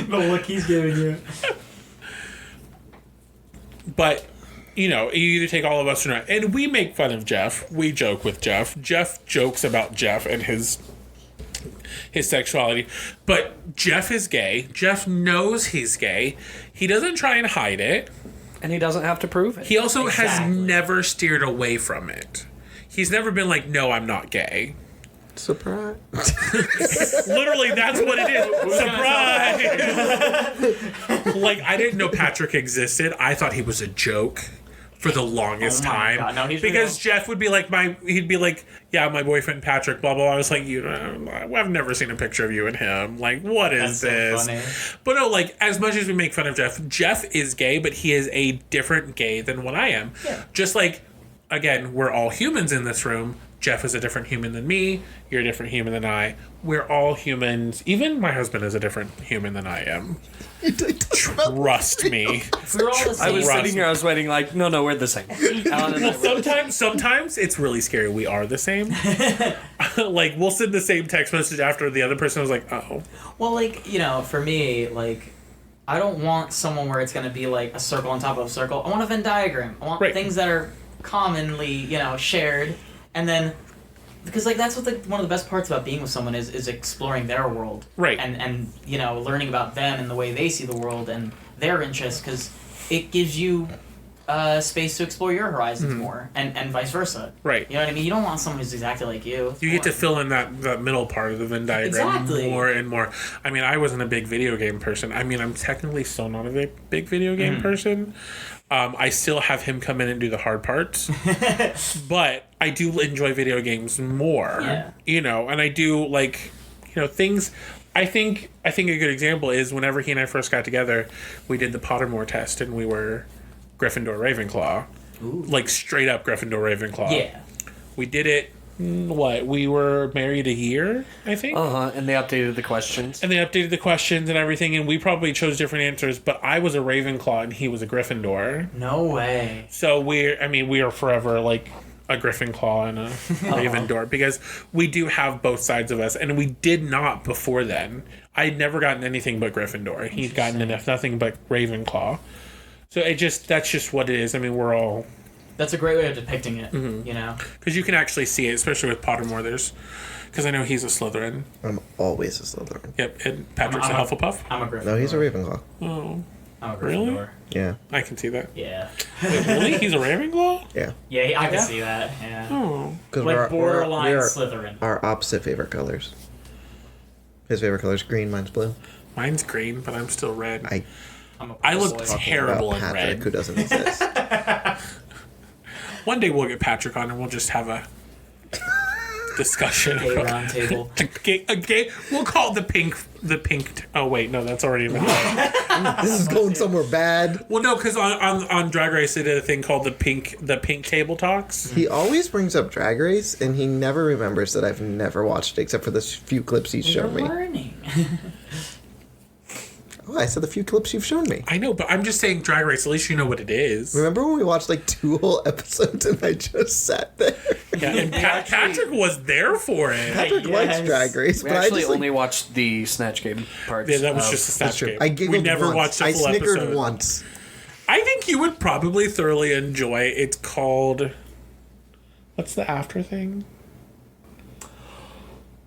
Speaker 4: look he's giving you.
Speaker 1: But, you either take all of us or not. And we make fun of Jeff. We joke with Jeff. Jeff jokes about Jeff and his sexuality. But Jeff is gay. Jeff knows he's gay. He doesn't try and hide it.
Speaker 2: And he doesn't have to prove it.
Speaker 1: He also has never steered away from it. He's never been like, no, I'm not gay.
Speaker 3: Surprise.
Speaker 1: Literally, that's what it is. Surprise! Like, I didn't know Patrick existed. I thought he was a joke for the longest time.
Speaker 4: God, no, he's
Speaker 1: because
Speaker 4: real.
Speaker 1: Jeff would be like, my boyfriend Patrick, blah, blah, blah. I was like, I've never seen a picture of you and him. Like, what is this?
Speaker 4: So funny.
Speaker 1: But no, like, as much as we make fun of Jeff is gay, but he is a different gay than what I am.
Speaker 4: Yeah.
Speaker 1: Just like, again, we're all humans in this room. Jeff is a different human than me. You're a different human than I. We're all humans. Even my husband is a different human than I am. Trust me.
Speaker 4: We're all the same.
Speaker 2: I was sitting here, I was waiting like, no, we're the same.
Speaker 1: Well, sometimes it's really scary. We are the same. Like, we'll send the same text message after the other person was like, oh.
Speaker 4: Well, like, for me, like, I don't want someone where it's going to be like a circle on top of a circle. I want a Venn diagram. I want things that are commonly, shared. And then because like that's what one of the best parts about being with someone is exploring their world,
Speaker 1: Right.
Speaker 4: And you know, learning about them and the way they see the world and their interests, because it gives you space to explore your horizons more, and vice versa.
Speaker 1: Right.
Speaker 4: You know what I mean? You don't want someone who's exactly like you.
Speaker 1: You get to fill in that middle part of the Venn diagram
Speaker 4: Exactly.
Speaker 1: more and more. I mean, I wasn't a big video game person. I mean, I'm technically still not a big video game person. I still have him come in and do the hard parts. But I do enjoy video games more.
Speaker 4: Yeah.
Speaker 1: You know, and I do like, you know, things. I think a good example is whenever he and I first got together, we did the Pottermore test and we were Gryffindor Ravenclaw.
Speaker 4: Ooh.
Speaker 1: Like straight up Gryffindor Ravenclaw.
Speaker 4: Yeah.
Speaker 1: We did it, we were married a year, I think?
Speaker 2: And they updated the questions.
Speaker 1: And they updated the questions and everything, and we probably chose different answers, but I was a Ravenclaw and he was a Gryffindor.
Speaker 4: No way.
Speaker 1: So we are forever like a Gryffindor and a Ravenclaw because we do have both sides of us, and we did not before then. I'd never gotten anything but Gryffindor. He'd gotten nothing but Ravenclaw. So that's just what it is. I mean, we're all...
Speaker 4: That's a great way of depicting it, you know?
Speaker 1: Because you can actually see it, especially with Pottermore. Because I know he's a Slytherin.
Speaker 3: I'm always a Slytherin.
Speaker 1: Yep, and Patrick's a
Speaker 4: I'm
Speaker 1: Hufflepuff.
Speaker 4: I'm a Gryffindor.
Speaker 3: No, he's a Ravenclaw.
Speaker 1: Oh,
Speaker 4: I'm a
Speaker 1: Really?
Speaker 4: Gryffindor.
Speaker 3: Yeah.
Speaker 1: I can see that.
Speaker 4: Yeah.
Speaker 1: Wait, really? He's a Ravenclaw?
Speaker 3: Yeah.
Speaker 4: Yeah, I can
Speaker 1: Yeah?
Speaker 4: see that, yeah.
Speaker 1: Oh.
Speaker 3: Because
Speaker 4: Like borderline Slytherin.
Speaker 3: our opposite favorite colors. His favorite color is green, mine's blue.
Speaker 1: Mine's green, but I'm still red.
Speaker 4: I'm a
Speaker 1: I look
Speaker 4: purple boy.
Speaker 1: terrible in
Speaker 3: Patrick,
Speaker 1: red.
Speaker 3: who doesn't exist.
Speaker 1: One day we'll get Patrick on and we'll just have a discussion.
Speaker 4: Gay round table.
Speaker 1: A gay. We'll call it the pink. Oh wait, no, that's already in the.
Speaker 3: This is going somewhere bad.
Speaker 1: Well, no, because on Drag Race they did a thing called the pink table talks.
Speaker 3: He always brings up Drag Race, and he never remembers that I've never watched it except for the few clips he's
Speaker 4: You're
Speaker 3: shown me.
Speaker 4: learning.
Speaker 3: Oh, I said the few clips you've shown me.
Speaker 1: I know, but I'm just saying Drag Race. At least you know what it is.
Speaker 3: Remember when we watched like 2 whole episodes and I just sat there?
Speaker 1: Yeah, and Patrick was there for it.
Speaker 3: Patrick likes
Speaker 4: Yes.
Speaker 3: Drag Race,
Speaker 2: We
Speaker 3: but I
Speaker 2: actually
Speaker 3: just
Speaker 2: only watched the Snatch Game parts.
Speaker 1: Yeah, that was
Speaker 2: of-
Speaker 1: just a
Speaker 3: That's
Speaker 1: snatch
Speaker 3: true.
Speaker 1: game.
Speaker 3: I giggled
Speaker 1: We never
Speaker 3: once.
Speaker 1: watched a
Speaker 3: I
Speaker 1: full
Speaker 3: snickered
Speaker 1: episode.
Speaker 3: once.
Speaker 1: I think you would probably thoroughly enjoy. It's called. What's the after thing?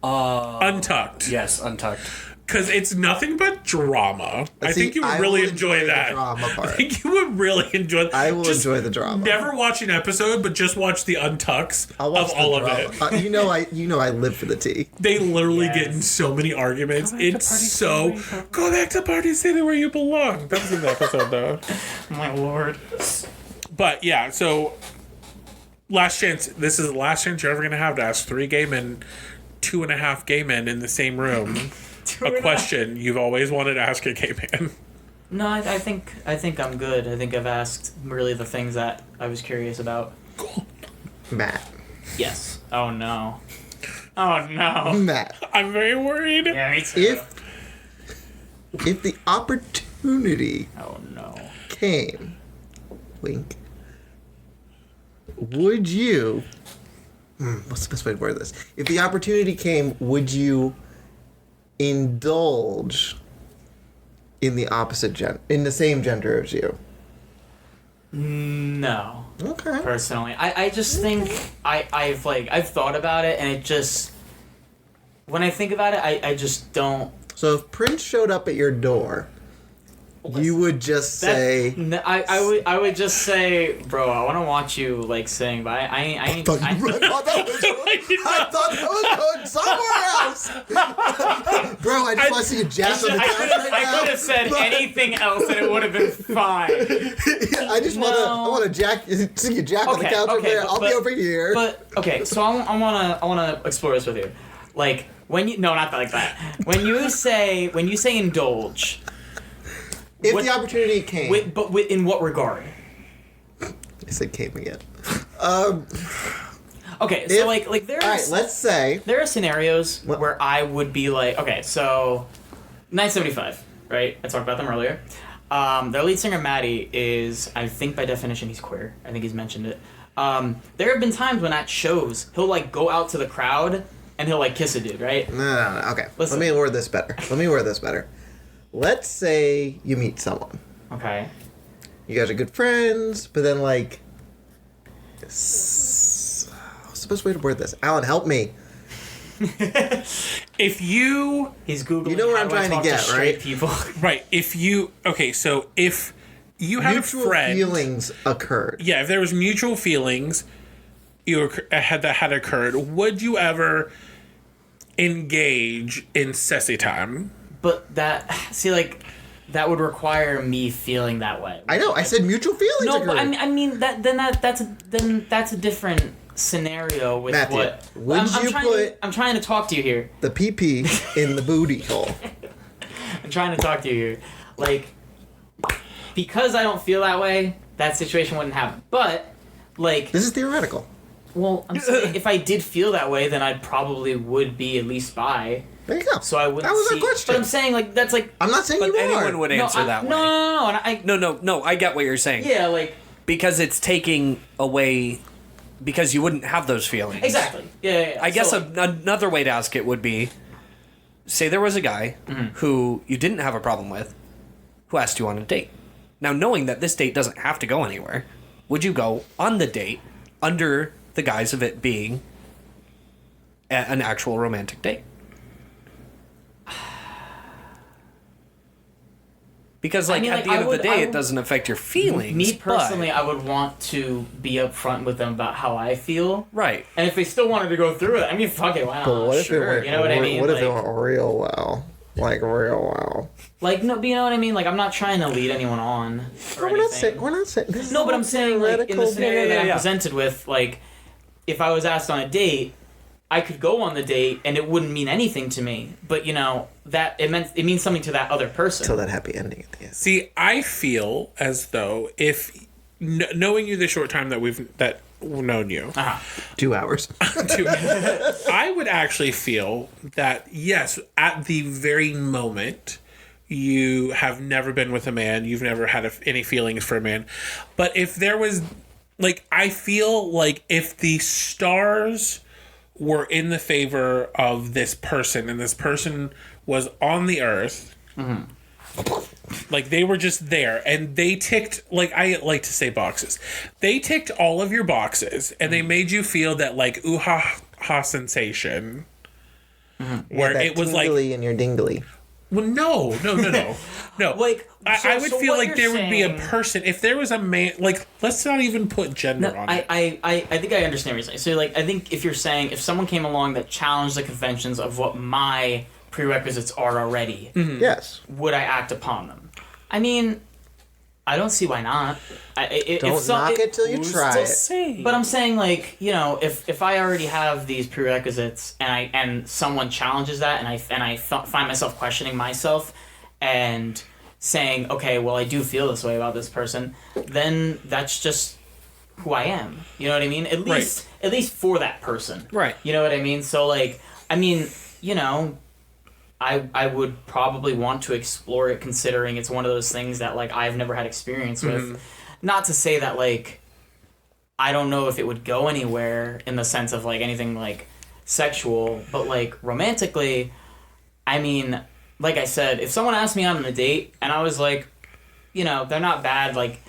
Speaker 1: Untucked.
Speaker 2: Yes, Untucked.
Speaker 1: Because it's nothing but drama. I
Speaker 3: See,
Speaker 1: think you would
Speaker 3: I
Speaker 1: really
Speaker 3: will
Speaker 1: enjoy
Speaker 3: enjoy the
Speaker 1: that.
Speaker 3: drama part.
Speaker 1: I think you would really enjoy.
Speaker 3: I will
Speaker 1: just
Speaker 3: enjoy the drama.
Speaker 1: Never watch an episode, but just watch the untucks
Speaker 3: I'll watch
Speaker 1: of
Speaker 3: the
Speaker 1: all
Speaker 3: drama.
Speaker 1: of it.
Speaker 3: You know I live for the tea.
Speaker 1: They literally
Speaker 4: Yes.
Speaker 1: get in so many arguments.
Speaker 2: Go back to
Speaker 1: It's
Speaker 2: Party
Speaker 1: so
Speaker 2: City where you
Speaker 1: go back to Party City where you belong. That was in the episode though.
Speaker 4: My lord.
Speaker 1: But yeah, so last chance. This is the last chance you're ever gonna have to ask 3 gay men, 2.5 gay men in the same room a question you've always wanted to ask a gay man.
Speaker 4: No, I think I'm good. I think I've asked really the things that I was curious about.
Speaker 1: Cool.
Speaker 3: Matt.
Speaker 4: Yes. Oh no. Oh no.
Speaker 3: Matt.
Speaker 1: I'm very worried.
Speaker 4: Yeah, me too.
Speaker 3: If the opportunity
Speaker 4: Oh no.
Speaker 3: came, wink, would you... what's the best way to word this? If the opportunity came, would you indulge in the in the same gender as you?
Speaker 4: No.
Speaker 3: Okay.
Speaker 4: Personally, I just think I've thought about it, and it just when I think about it, I just don't.
Speaker 3: So if Prince showed up at your door, you would just say...
Speaker 4: I would just say, bro, I want to watch you like sing, but I ain't.
Speaker 3: I thought that was going somewhere else. Bro, I just want to see you jazz on the couch right now.
Speaker 4: I could have said anything else and it would have been fine.
Speaker 3: I just want to see you jack on the couch over there. I'll be over here.
Speaker 4: But okay, so I wanna explore this with you, like when you not like that. When you say indulge.
Speaker 3: If the opportunity came.
Speaker 4: In what regard?
Speaker 3: I said came again.
Speaker 4: Okay, so like there's...
Speaker 3: Alright, let's say...
Speaker 4: There are scenarios where I would be like... Okay, so... 975, right? I talked about them earlier. Their lead singer, Maddie, is... I think by definition he's queer. I think he's mentioned it. There have been times when at shows, he'll like go out to the crowd and he'll like kiss a dude, right?
Speaker 3: No. Okay,
Speaker 4: Listen.
Speaker 3: let me word this better. Let's say you meet someone.
Speaker 4: Okay.
Speaker 3: You guys are good friends, but then like... So the best way to word this? Alan, help me.
Speaker 1: If you
Speaker 4: He's Googling.
Speaker 3: You know where
Speaker 4: how
Speaker 3: I'm
Speaker 4: do I
Speaker 3: trying to
Speaker 4: talk
Speaker 3: get,
Speaker 4: straight
Speaker 3: right?
Speaker 4: People.
Speaker 1: right, if you had
Speaker 3: Mutual
Speaker 1: a friend,
Speaker 3: feelings occurred.
Speaker 1: yeah, if there was mutual feelings had occurred, would you ever engage in sessy time?
Speaker 4: But that would require me feeling that way.
Speaker 3: I know. I said mutual feelings
Speaker 4: No,
Speaker 3: occurred.
Speaker 4: but I mean that's a different scenario with
Speaker 3: Matthew,
Speaker 4: what.
Speaker 3: would
Speaker 4: I'm trying to talk to you here.
Speaker 3: the PP in the booty hole.
Speaker 4: I'm trying to talk to you here. Like, because I don't feel that way, that situation wouldn't happen. But, like...
Speaker 3: This is theoretical.
Speaker 4: Well, I'm saying if I did feel that way, then I probably would be at least bi.
Speaker 3: There you go.
Speaker 4: So I wouldn't
Speaker 3: That was
Speaker 4: see...
Speaker 3: our question.
Speaker 4: But I'm saying, like, that's like...
Speaker 3: I'm not saying
Speaker 2: But
Speaker 3: you
Speaker 2: anyone
Speaker 3: are.
Speaker 2: would answer that way.
Speaker 4: No. And
Speaker 2: No, I get what you're saying.
Speaker 4: Yeah, like...
Speaker 2: Because it's taking away... Because you wouldn't have those feelings.
Speaker 4: Exactly. Yeah.
Speaker 2: I guess
Speaker 4: So, like,
Speaker 2: another way to ask it would be, say there was a guy who you didn't have a problem with, who asked you on a date. Now, knowing that this date doesn't have to go anywhere, would you go on the date under the guise of it being an actual romantic date? Because, like,
Speaker 4: I mean,
Speaker 2: at
Speaker 4: like,
Speaker 2: the end
Speaker 4: I
Speaker 2: of the
Speaker 4: would-
Speaker 2: day,
Speaker 4: I
Speaker 2: it
Speaker 4: would-
Speaker 2: doesn't affect your feelings.
Speaker 4: Me
Speaker 2: but-
Speaker 4: personally, I would want to be upfront with them about how I feel.
Speaker 2: Right.
Speaker 4: And if they still wanted to go through it, I mean, fuck it, why not?
Speaker 3: But what if
Speaker 4: Sure,
Speaker 3: it went?
Speaker 4: you know what I mean?
Speaker 3: What if it
Speaker 4: Like-
Speaker 3: went real well? Like real well.
Speaker 4: Like, no, but you know what I mean? Like, I'm not trying to lead anyone on. Or
Speaker 3: We're not
Speaker 4: anything.
Speaker 3: saying. We're not saying. This is
Speaker 4: No, but
Speaker 3: all
Speaker 4: I'm saying, like, in the
Speaker 3: theoretical.
Speaker 4: scenario that I'm
Speaker 2: yeah.
Speaker 4: presented with, like, if I was asked on a date, I could go on the date and it wouldn't mean anything to me. But, you know, that it means something to that other person.
Speaker 3: Till that happy ending at the end.
Speaker 1: See, I feel as though if knowing you the short time that we've known you,
Speaker 3: 2 hours.
Speaker 1: I would actually feel that yes, at the very moment you have never been with a man, you've never had any feelings for a man, but if there was, like, I feel like if the stars were in the favor of this person and this person was on the earth, like they were just there and they ticked, like, I like to say boxes, they ticked all of your boxes and they made you feel that, like, ooh-ha-ha sensation, where
Speaker 3: That
Speaker 1: it was like,
Speaker 3: tingly in your dingly.
Speaker 1: well, no.
Speaker 4: Like,
Speaker 1: I would
Speaker 4: so
Speaker 1: feel
Speaker 4: what
Speaker 1: like there
Speaker 4: you're
Speaker 1: would be a
Speaker 4: saying-
Speaker 1: person, if there was a man, like, let's not even put gender
Speaker 4: No,
Speaker 1: on it.
Speaker 4: I think I understand what you're saying. So, like, I think if you're saying, if someone came along that challenged the conventions of what my prerequisites are already,
Speaker 3: Yes.
Speaker 4: would I act upon them? I mean, I don't see why not.
Speaker 3: Don't knock it till you try it.
Speaker 4: But I'm saying, like, you know, if I already have these prerequisites and someone challenges that and I find myself questioning myself and saying, okay, well, I do feel this way about this person, then that's just who I am. You know what I mean? At least for that person.
Speaker 2: Right.
Speaker 4: You know what I mean? So, like, I mean, you know, I would probably want to explore it, considering it's one of those things that, like, I've never had experience with. Not to say that, like, I don't know if it would go anywhere in the sense of, like, anything, like, sexual, but, like, romantically, I mean, like I said, if someone asked me out on a date and I was like, you know, they're not bad, like,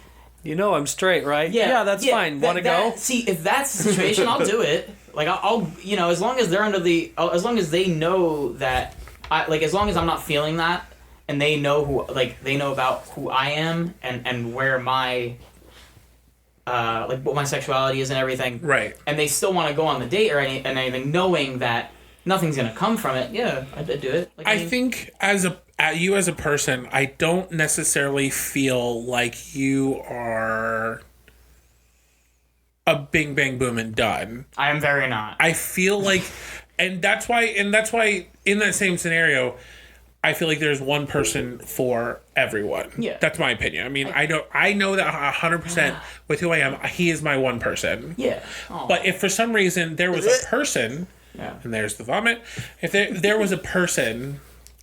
Speaker 2: You know I'm straight, right?
Speaker 4: yeah,
Speaker 2: that's fine. Want to go?
Speaker 4: See, if that's the situation, I'll do it. Like, I'll, you know, as long as they're as long as they know that, as long as I'm not feeling that, and they know they know about who I am and where my, what my sexuality is and everything.
Speaker 1: Right.
Speaker 4: And they still want to go on the date or anything, knowing that nothing's gonna come from it. Yeah, I'd do it. Like,
Speaker 1: I think you as a person, I don't necessarily feel like you are a bing bang boom and done.
Speaker 4: I am very not.
Speaker 1: I feel like, and that's why in that same scenario, I feel like there's one person for everyone.
Speaker 4: Yeah.
Speaker 1: That's my opinion. I mean, I know that 100% with who I am, he is my one person.
Speaker 4: Yeah. Oh.
Speaker 1: But if for some reason there was a person,
Speaker 4: Yeah.
Speaker 1: and there's the vomit, if there was a person,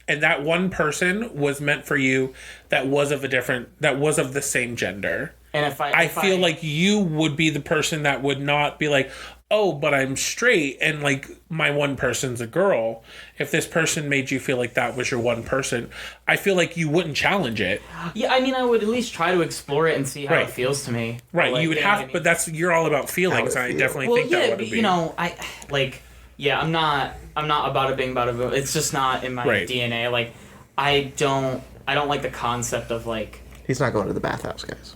Speaker 1: and that one person was meant for you, that was of the same gender,
Speaker 4: And if
Speaker 1: I feel like you would be the person that would not be like, oh, but I'm straight and like my one person's a girl. If this person made you feel like that was your one person, I feel like you wouldn't challenge it.
Speaker 4: Yeah, I mean, I would at least try to explore it and see how
Speaker 1: Right.
Speaker 4: it feels to me.
Speaker 1: Right,
Speaker 4: Like,
Speaker 1: you would
Speaker 4: know
Speaker 1: have,
Speaker 4: what I mean?
Speaker 1: but that's you're all about feelings.
Speaker 3: How it
Speaker 1: I
Speaker 3: feels.
Speaker 1: definitely
Speaker 4: Well,
Speaker 1: think
Speaker 4: yeah,
Speaker 1: that
Speaker 4: but,
Speaker 1: would be.
Speaker 4: you know, I'm not about it being about it. It's just not in my
Speaker 1: Right.
Speaker 4: DNA. Like, I don't like the concept of like
Speaker 3: He's not going to the bathhouse, guys.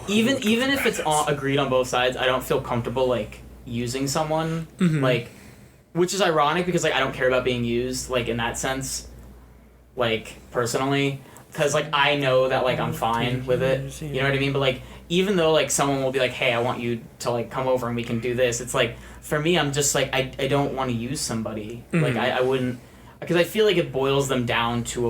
Speaker 4: even if it's agreed on both sides. I don't feel comfortable like using someone like, which is ironic because like I don't care about being used like in that sense, like personally, because like I know that like I'm fine with it. You know what I mean? But like even though like someone will be like, hey, I want you to like come over and we can do this. It's like for me, I'm just like I don't want to use somebody. Like I wouldn't, because I feel like it boils them down to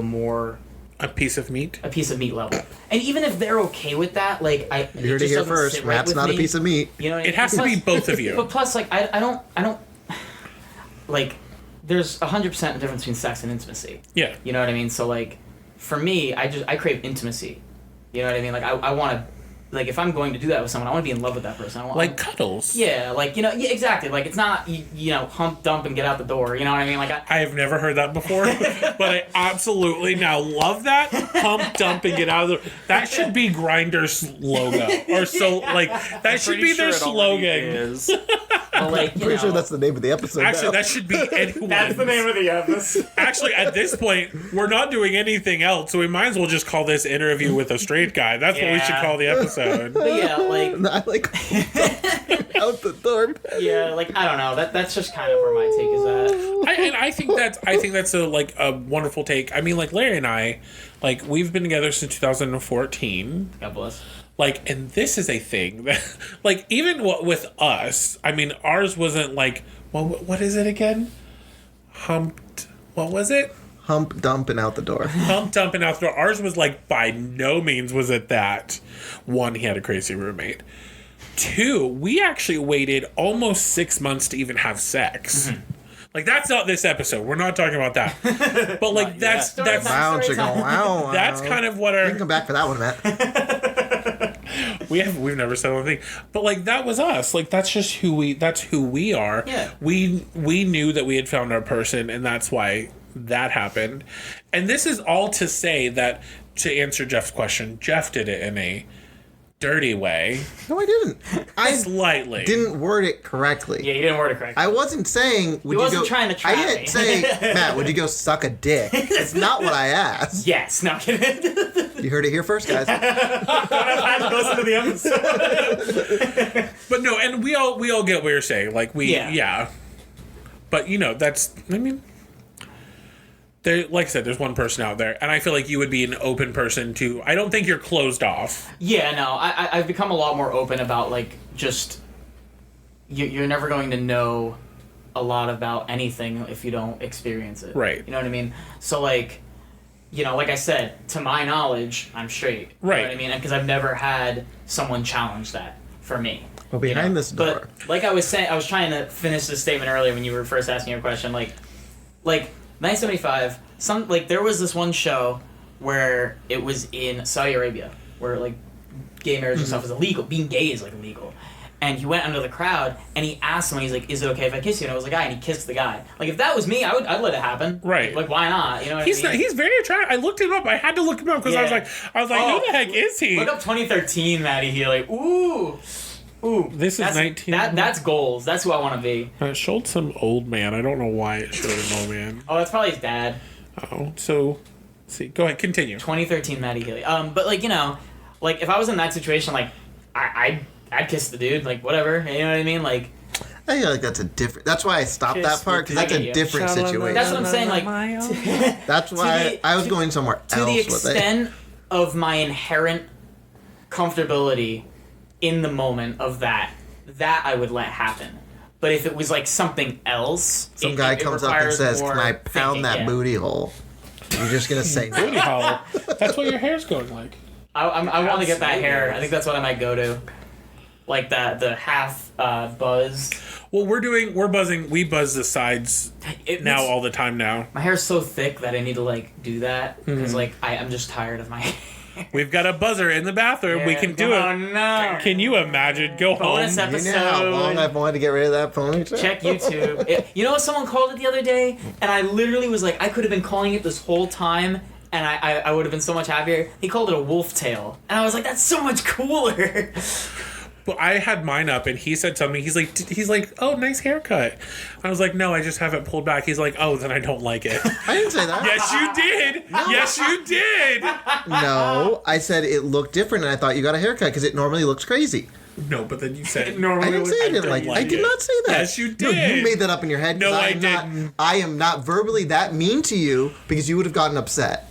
Speaker 1: a piece of meat.
Speaker 4: a piece of meat level. And even if they're okay with that, like
Speaker 3: You heard it here first. Matt's not a piece of meat.
Speaker 4: You know, what I
Speaker 1: It
Speaker 4: mean?
Speaker 1: has to be both of you.
Speaker 4: But plus, like I don't like. There's 100% difference between sex and intimacy.
Speaker 1: Yeah.
Speaker 4: You know what I mean? So like, for me, I crave intimacy. You know what I mean? Like I want to, like if I'm going to do that with someone, I want to be in love with that person. I want,
Speaker 1: Like cuddles.
Speaker 4: yeah, like yeah, exactly. Like it's not you know hump dump and get out the door. You know what I mean? Like
Speaker 1: I have never heard that before, but I absolutely now love that. Hump, dump, and get out of the. That should be Grindr's logo, or so like that should be their slogan.
Speaker 4: but, like you
Speaker 3: Pretty sure
Speaker 4: know,
Speaker 3: that's the name of the episode.
Speaker 1: Actually,
Speaker 3: now.
Speaker 1: that should be anyone.
Speaker 4: that's the name of the episode.
Speaker 1: Actually, at this point, we're not doing anything else, so we might as well just call this "Interview with a Straight Guy." That's what we should
Speaker 4: Yeah.
Speaker 1: call the episode.
Speaker 4: But yeah, like
Speaker 3: I like out the door.
Speaker 4: yeah, like I don't know. That's just kind of where my take is at.
Speaker 1: I think that's a like a wonderful take. I mean, like Larry and I, like we've been together since 2014.
Speaker 4: God bless.
Speaker 1: Like, and this is a thing that, like, even with us, I mean, ours wasn't like, well, what is it again? Humped. What was it?
Speaker 3: Hump, dump, and out the door.
Speaker 1: Hump, dump, and out the door. Ours was like, by no means was it that. One, he had a crazy roommate. Two, we actually waited almost 6 months to even have sex. Like, that's not this episode. We're not talking about that. But like, that's
Speaker 4: yet.
Speaker 1: that's
Speaker 3: Wow,
Speaker 4: Story
Speaker 3: chicken,
Speaker 4: time.
Speaker 3: wow.
Speaker 1: that's kind of what
Speaker 3: You
Speaker 1: our
Speaker 3: can come back for that one, Matt.
Speaker 1: we've never said anything, but like that was us. Like that's just who we are.
Speaker 4: Yeah.
Speaker 1: We knew that we had found our person, and that's why that happened. And this is all to say that to answer Jeff's question, Jeff did it in a dirty way,
Speaker 3: No, I didn't. I
Speaker 1: slightly.
Speaker 3: didn't word it correctly.
Speaker 4: Yeah, you didn't word it correctly.
Speaker 3: I wasn't saying. Would
Speaker 4: He
Speaker 3: you
Speaker 4: wasn't
Speaker 3: go,
Speaker 4: trying to trap
Speaker 3: I didn't
Speaker 4: me.
Speaker 3: say, Matt. Would you go suck a dick? It's not what I asked.
Speaker 4: Yes, no kidding.
Speaker 3: You heard it here first, guys.
Speaker 4: I had to listen to the episode.
Speaker 1: But no, and we all get what you're saying. Like
Speaker 4: Yeah.
Speaker 1: But you know, that's I mean. There, like I said, there's one person out there, and I feel like you would be an open person to. I don't think you're closed off.
Speaker 4: Yeah, no, I've become a lot more open about like just you're never going to know a lot about anything if you don't experience it.
Speaker 1: Right.
Speaker 4: You know what I mean? So like, you know, like I said, to my knowledge, I'm straight.
Speaker 1: Right.
Speaker 4: You know what I mean? Because I've never had someone challenge that for me.
Speaker 3: Well, behind this door.
Speaker 4: But like I was saying, I was trying to finish this statement earlier when you were first asking your question. Like 1975, there was this one show where it was in Saudi Arabia where like gay marriage and stuff is illegal. Being gay is like illegal. And he went under the crowd and he asked someone, he's like, "Is it okay if I kiss you?" And it was a guy, and he kissed the guy. Like if that was me, I'd let it happen.
Speaker 1: Right.
Speaker 4: Like why not? You know what
Speaker 1: He's
Speaker 4: I mean?
Speaker 1: he's very attractive. I looked him up. I had to look him up because I was
Speaker 4: Yeah.
Speaker 1: like,
Speaker 4: Oh,
Speaker 1: who the heck is he?
Speaker 4: Look up 2013 Maddie Healy. Ooh.
Speaker 1: This is
Speaker 4: That's
Speaker 1: 19.
Speaker 4: That's goals. That's who I want to be.
Speaker 1: It showed some old man. I don't know why it showed an old man.
Speaker 4: Oh, that's probably his dad.
Speaker 1: Oh, so let's see. Go ahead, continue.
Speaker 4: 2013 Maddie Healy. But like, you know, like if I was in that situation, like I'd kiss the dude, like whatever. You know what I mean? Like
Speaker 3: I feel like that's a different. That's why I stopped
Speaker 4: Kiss
Speaker 3: that part, because
Speaker 4: the
Speaker 3: that's a
Speaker 4: dick.
Speaker 3: different situation.
Speaker 4: that's what I'm saying. Like
Speaker 3: That's why
Speaker 4: the-
Speaker 3: I was going somewhere
Speaker 4: to the
Speaker 3: else with it.
Speaker 4: extent of my inherent comfortability in the moment of that I would let happen. But if it was like something else,
Speaker 3: Some
Speaker 4: it-
Speaker 3: guy
Speaker 4: it
Speaker 3: comes up and
Speaker 4: requires
Speaker 3: says,
Speaker 4: more
Speaker 3: "Can I pound
Speaker 4: thinking,
Speaker 3: that
Speaker 4: yeah.
Speaker 3: booty hole?" You're just gonna say
Speaker 1: Booty
Speaker 3: no.
Speaker 1: hole. That's what your hair's going like.
Speaker 4: I want to get that hair. I think that's what I might go to. Like the half buzz.
Speaker 1: Well, we're buzzing. We buzz the sides
Speaker 4: It
Speaker 1: now
Speaker 4: makes-
Speaker 1: all the time now.
Speaker 4: My hair's so thick that I need to like do that because
Speaker 1: Mm-hmm.
Speaker 4: like I'm just tired of my
Speaker 1: We've got a buzzer in the bathroom. We can do
Speaker 4: Oh
Speaker 1: it.
Speaker 4: no!
Speaker 1: Can you imagine? Go
Speaker 4: Bonus
Speaker 1: home.
Speaker 3: You know how long I've wanted to get rid of that ponytail?
Speaker 4: Check YouTube. You know what someone called it the other day? And I literally was like, I could have been calling it this whole time, and I would have been so much happier. He called it a wolf tail. And I was like, that's so much cooler.
Speaker 1: But I had mine up, and he said something. He's like, oh, nice haircut. I was like, no, I just have it pulled back. He's like, oh, then I don't like it.
Speaker 3: I didn't say that.
Speaker 1: Yes, you did. Yes, you did.
Speaker 3: No, I said it looked different, and I thought you got a haircut because it normally looks crazy.
Speaker 1: No, but then you said
Speaker 3: I didn't say I didn't like it. I did not say that.
Speaker 1: Yes, you
Speaker 3: No,
Speaker 1: did.
Speaker 3: you made that up in your head. 'cause
Speaker 1: No, I
Speaker 3: am not-
Speaker 1: didn't.
Speaker 3: I am not verbally that mean to you because you would have gotten upset,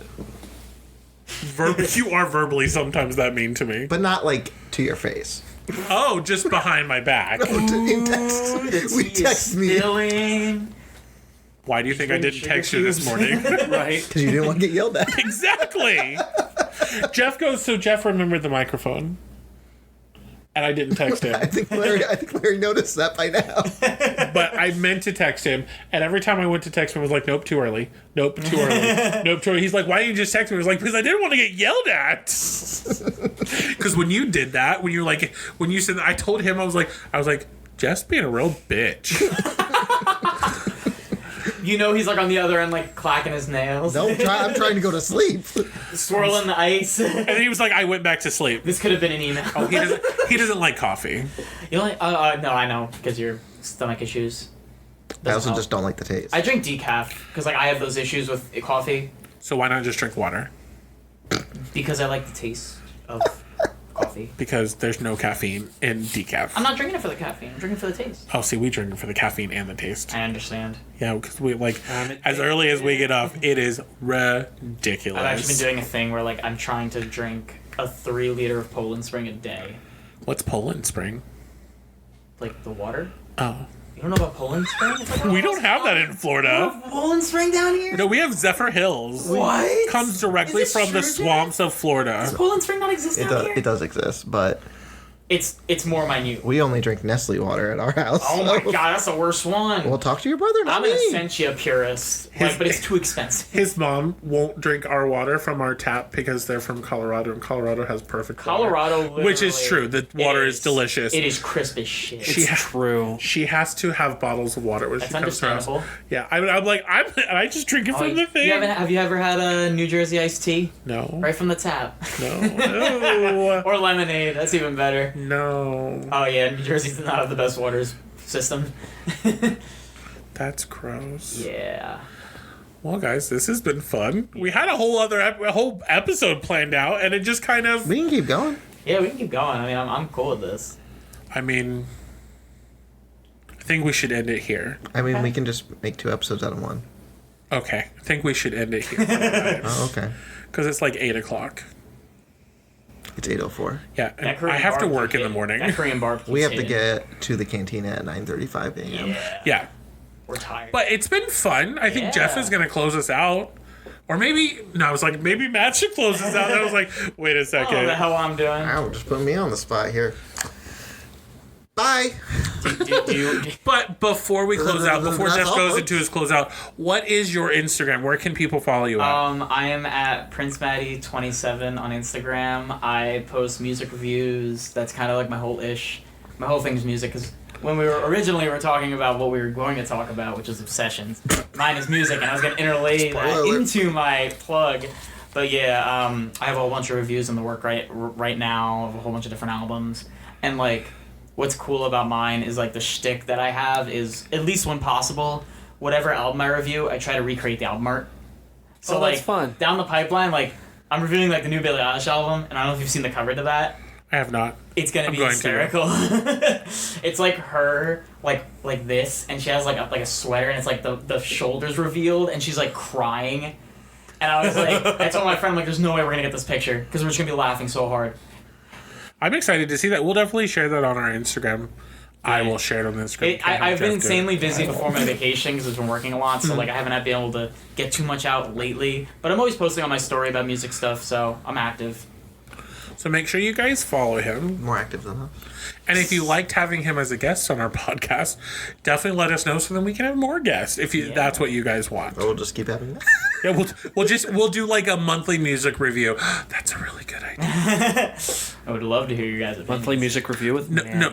Speaker 1: You are verbally sometimes that mean to me.
Speaker 3: but not like to your face.
Speaker 1: Oh, just behind my back.
Speaker 3: In text, we text me
Speaker 4: Spilling.
Speaker 1: Why do you think I didn't text you this morning?
Speaker 2: Right.
Speaker 3: because you didn't want to get yelled at.
Speaker 1: Exactly. Jeff remembered the microphone. And I didn't text him.
Speaker 3: I think Larry noticed that by now.
Speaker 1: But I meant to text him, and every time I went to text him, I was like, nope, too early. Nope, too early. Nope, too early. He's like, why didn't you just text me? I was like, because I didn't want to get yelled at. Because when you did that, when you said that, I told him, I was like, Jeff's being a real bitch.
Speaker 4: You know he's like on the other end, like clacking his nails.
Speaker 3: No, I'm trying to go to sleep.
Speaker 4: Swirling the ice.
Speaker 1: And then he was like, I went back to sleep.
Speaker 4: This could have been an email.
Speaker 1: Oh, he doesn't like coffee.
Speaker 4: You know, no, I know, because your stomach issues.
Speaker 3: I
Speaker 4: Doesn't
Speaker 3: also
Speaker 4: help.
Speaker 3: just don't like the taste.
Speaker 4: I drink decaf, because like I have those issues with coffee,
Speaker 1: So why not just drink water?
Speaker 4: because I like the taste of coffee.
Speaker 1: Because there's no caffeine in decaf.
Speaker 4: I'm not drinking it for the caffeine, I'm drinking it for the taste.
Speaker 1: Oh, see, we drink it for the caffeine and the taste.
Speaker 4: I understand.
Speaker 1: Yeah, because we as early as we get up, it is ridiculous.
Speaker 4: I've actually been doing a thing where like I'm trying to drink a 3 liter of Poland Spring a day.
Speaker 1: What's Poland Spring?
Speaker 4: Like the water?
Speaker 1: Oh,
Speaker 4: You don't know about Poland Spring? It's like
Speaker 1: we don't have that in
Speaker 4: You
Speaker 1: Florida.
Speaker 4: have Poland Spring down here?
Speaker 1: No, we have Zephyr Hills.
Speaker 4: What?
Speaker 1: Comes directly
Speaker 4: Is this
Speaker 1: from the
Speaker 4: true,
Speaker 1: swamps of Florida.
Speaker 4: Does Poland Spring not exist down here?
Speaker 3: It does exist, but
Speaker 4: It's more minute.
Speaker 3: we only drink Nestle water at our house.
Speaker 4: Oh my god, that's the worst one.
Speaker 3: Well, talk to your brother, not
Speaker 4: I'm an
Speaker 3: me.
Speaker 4: Essentia purist, like, but it's too expensive.
Speaker 1: His mom won't drink our water from our tap because they're from Colorado, and Colorado has perfect water.
Speaker 4: Colorado,
Speaker 1: Which is
Speaker 4: literally-
Speaker 1: true. The water
Speaker 4: It
Speaker 1: is delicious.
Speaker 4: It is crisp as shit.
Speaker 1: She
Speaker 2: It's true.
Speaker 1: She has to have bottles of water when
Speaker 4: That's
Speaker 1: she comes to us.
Speaker 4: understandable.
Speaker 1: Yeah, and I just drink it from the thing.
Speaker 4: Have you ever had a New Jersey iced tea?
Speaker 1: No,
Speaker 4: Right from the tap.
Speaker 1: no,
Speaker 4: Or lemonade, that's even better.
Speaker 1: no.
Speaker 4: Oh yeah, New Jersey does not have the best water system.
Speaker 1: That's gross.
Speaker 4: Yeah.
Speaker 1: Well, guys, this has been fun. We had a whole episode planned out, and it just kind of.
Speaker 3: We can keep going.
Speaker 4: Yeah, we can keep going. I mean, I'm cool with this.
Speaker 1: I mean, I think we should end it here.
Speaker 3: I mean, we can just make 2 episodes out of 1.
Speaker 1: Okay, I think we should end it here
Speaker 3: Oh, okay.
Speaker 1: because it's like 8:00.
Speaker 3: It's 8:04.
Speaker 1: Yeah, and
Speaker 4: That Korean
Speaker 1: I have to
Speaker 4: barbecue
Speaker 1: work in the
Speaker 4: kid-
Speaker 1: morning.
Speaker 4: That Korean barbecue.
Speaker 3: We have to
Speaker 4: kid.
Speaker 3: get to the cantina at 9:35 a.m.
Speaker 4: Yeah.
Speaker 1: Yeah,
Speaker 4: We're tired.
Speaker 1: but it's been fun. I think Jeff
Speaker 4: Yeah.
Speaker 1: is going to close us out. Or maybe, no, I was like, maybe Matt should close us out. I was like, wait a
Speaker 4: I don't know
Speaker 1: second.
Speaker 4: the hell I'm doing.
Speaker 3: Ow, just put me on the spot here. Bye.
Speaker 4: do you,
Speaker 1: But before we close out, before
Speaker 3: That's
Speaker 1: Jeff
Speaker 3: all,
Speaker 1: goes
Speaker 3: folks.
Speaker 1: into his closeout, what is your Instagram? Where can people follow you at?
Speaker 4: I am at PrinceMaddie27 on Instagram. I post music reviews. That's kind of like my whole ish. My whole thing is music. Because when we were talking about what we were going to talk about, which is obsessions, mine is music, and I was going to interlay that
Speaker 3: Spoiler alert.
Speaker 4: into my plug. But yeah, I have a whole bunch of reviews in the work right now of a whole bunch of different albums, and like. What's cool about mine is like the shtick that I have is, at least when possible, whatever album I review, I try to recreate the album art. So
Speaker 2: Oh,
Speaker 4: like
Speaker 2: that's fun.
Speaker 4: down the pipeline, like I'm reviewing like the new Billie Eilish album, and I don't know if you've seen the cover to that.
Speaker 1: I have not.
Speaker 4: It's gonna
Speaker 1: I'm
Speaker 4: be
Speaker 1: going to.
Speaker 4: hysterical. It's like her like this, and she has like a sweater, and it's like the shoulders revealed, and she's like crying. And I was like, I told my friend, like, there's no way we're gonna get this picture because we're just gonna be laughing so hard.
Speaker 1: I'm excited to see that. We'll definitely share that on our Instagram. I will share it on the Instagram.
Speaker 4: I've been
Speaker 1: Jeff do it.
Speaker 4: insanely busy before my vacation because I've been working a lot, so like I haven't been able to get too much out lately. But I'm always posting on my story about music stuff, so I'm active.
Speaker 1: So make sure you guys follow him.
Speaker 3: More active than us.
Speaker 1: And if you liked having him as a guest on our podcast, definitely let us know so then we can have more guests if that's what you guys want.
Speaker 3: Or we'll just keep having that.
Speaker 1: Yeah, we'll do like a monthly music review. That's a really good idea.
Speaker 4: I would love to hear you guys' opinions.
Speaker 2: Monthly music review with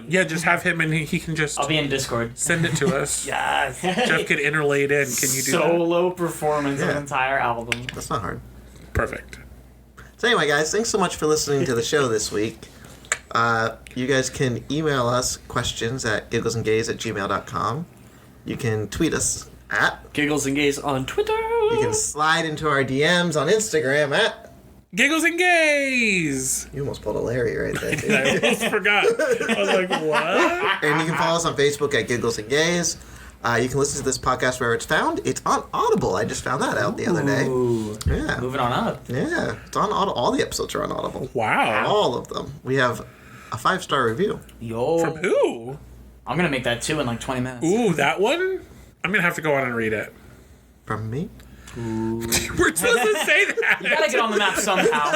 Speaker 1: Yeah, just have him and he can just
Speaker 4: I'll be in Discord.
Speaker 1: send it to us.
Speaker 2: Yes.
Speaker 1: Jeff could interlate in. Can you do that?
Speaker 4: Solo performance of
Speaker 3: Yeah.
Speaker 4: an entire album.
Speaker 3: That's not hard.
Speaker 1: Perfect.
Speaker 3: So anyway, guys, thanks so much for listening to the show this week. You guys can email us questions at gigglesandgays@gmail.com. You can tweet us at.
Speaker 2: Giggles and Gays on Twitter.
Speaker 3: You can slide into our DMs on Instagram at.
Speaker 1: Giggles and Gays.
Speaker 3: You almost pulled a Larry right there, dude.
Speaker 1: I almost forgot. I was like, what?
Speaker 3: And you can follow us on Facebook at Giggles and Gays. You can listen to this podcast wherever it's found. It's on Audible. I just found that out the other day.
Speaker 4: Ooh.
Speaker 3: Yeah.
Speaker 4: Moving on up.
Speaker 3: Yeah. It's on Audible. All the episodes are on Audible.
Speaker 1: Wow.
Speaker 3: All of them. We have a 5-star review.
Speaker 4: Yo.
Speaker 1: From who?
Speaker 4: I'm gonna make that too in like 20 minutes.
Speaker 1: Ooh, that one? I'm going to have to go on and read it.
Speaker 3: From me.
Speaker 1: We're supposed to say that.
Speaker 4: You gotta get on the map somehow.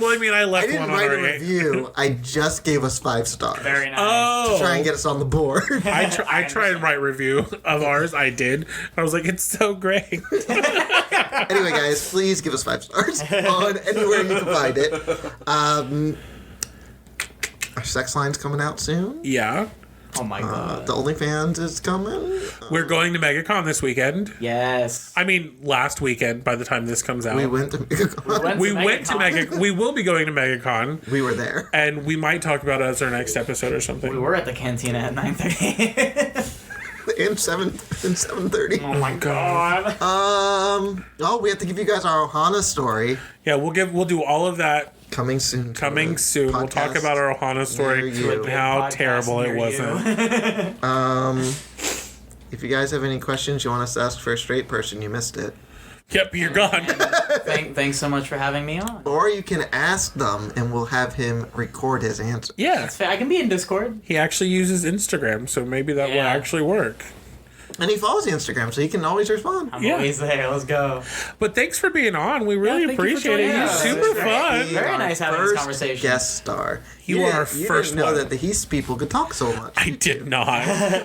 Speaker 1: Well, I mean, I
Speaker 3: I
Speaker 1: left
Speaker 3: didn't
Speaker 1: one on
Speaker 3: write a
Speaker 1: already.
Speaker 3: review. I just gave us 5 stars.
Speaker 4: Very nice.
Speaker 1: Oh.
Speaker 3: Try and get us on the board.
Speaker 1: I try and write review of ours. I did. I was like, it's so great.
Speaker 3: Anyway, guys, please give us 5 stars on anywhere you can find it. Our sex line's coming out soon.
Speaker 1: Yeah.
Speaker 4: Oh my god.
Speaker 3: The OnlyFans is coming.
Speaker 1: We're going to MegaCon this weekend.
Speaker 4: Yes.
Speaker 1: I mean, last weekend by the time this comes out.
Speaker 3: We went to MegaCon.
Speaker 1: We went to
Speaker 4: MegaCon.
Speaker 1: We will be going to MegaCon.
Speaker 3: We were there.
Speaker 1: And we might talk about it as our next episode or something.
Speaker 4: We were at the cantina at 9:30.
Speaker 3: And 7:30.
Speaker 4: Oh my god.
Speaker 3: Oh, we have to give you guys our Ohana story.
Speaker 1: Yeah, we'll do all of that
Speaker 3: Coming soon. to
Speaker 1: coming
Speaker 3: a
Speaker 1: soon. We'll talk
Speaker 3: podcast
Speaker 1: about our Ohana story
Speaker 3: near you.
Speaker 1: and how
Speaker 4: Podcast
Speaker 1: terrible it
Speaker 4: near
Speaker 1: wasn't.
Speaker 4: you.
Speaker 3: If you guys have any questions you want us to ask for a straight person, you missed it.
Speaker 1: Yep, you're gone.
Speaker 4: Thanks so much for having me on.
Speaker 3: Or you can ask them and we'll have him record his answer.
Speaker 1: Yeah,
Speaker 4: I can be in Discord.
Speaker 1: he actually uses Instagram, so maybe that will
Speaker 4: Yeah.
Speaker 1: actually work.
Speaker 3: And he follows the Instagram, so he can always respond.
Speaker 4: I'm
Speaker 1: Yeah.
Speaker 4: always there. Let's go.
Speaker 1: But thanks for being on. We really
Speaker 4: thank you for
Speaker 1: appreciate it.
Speaker 4: joining
Speaker 1: You're
Speaker 4: us.
Speaker 1: super
Speaker 4: It was
Speaker 1: fun.
Speaker 3: He
Speaker 4: Very
Speaker 3: is our
Speaker 4: nice having this
Speaker 3: first
Speaker 4: conversation.
Speaker 3: Guest star.
Speaker 1: You are our first
Speaker 3: didn't know
Speaker 1: one.
Speaker 3: that the Heast people could talk so much.
Speaker 1: I did not.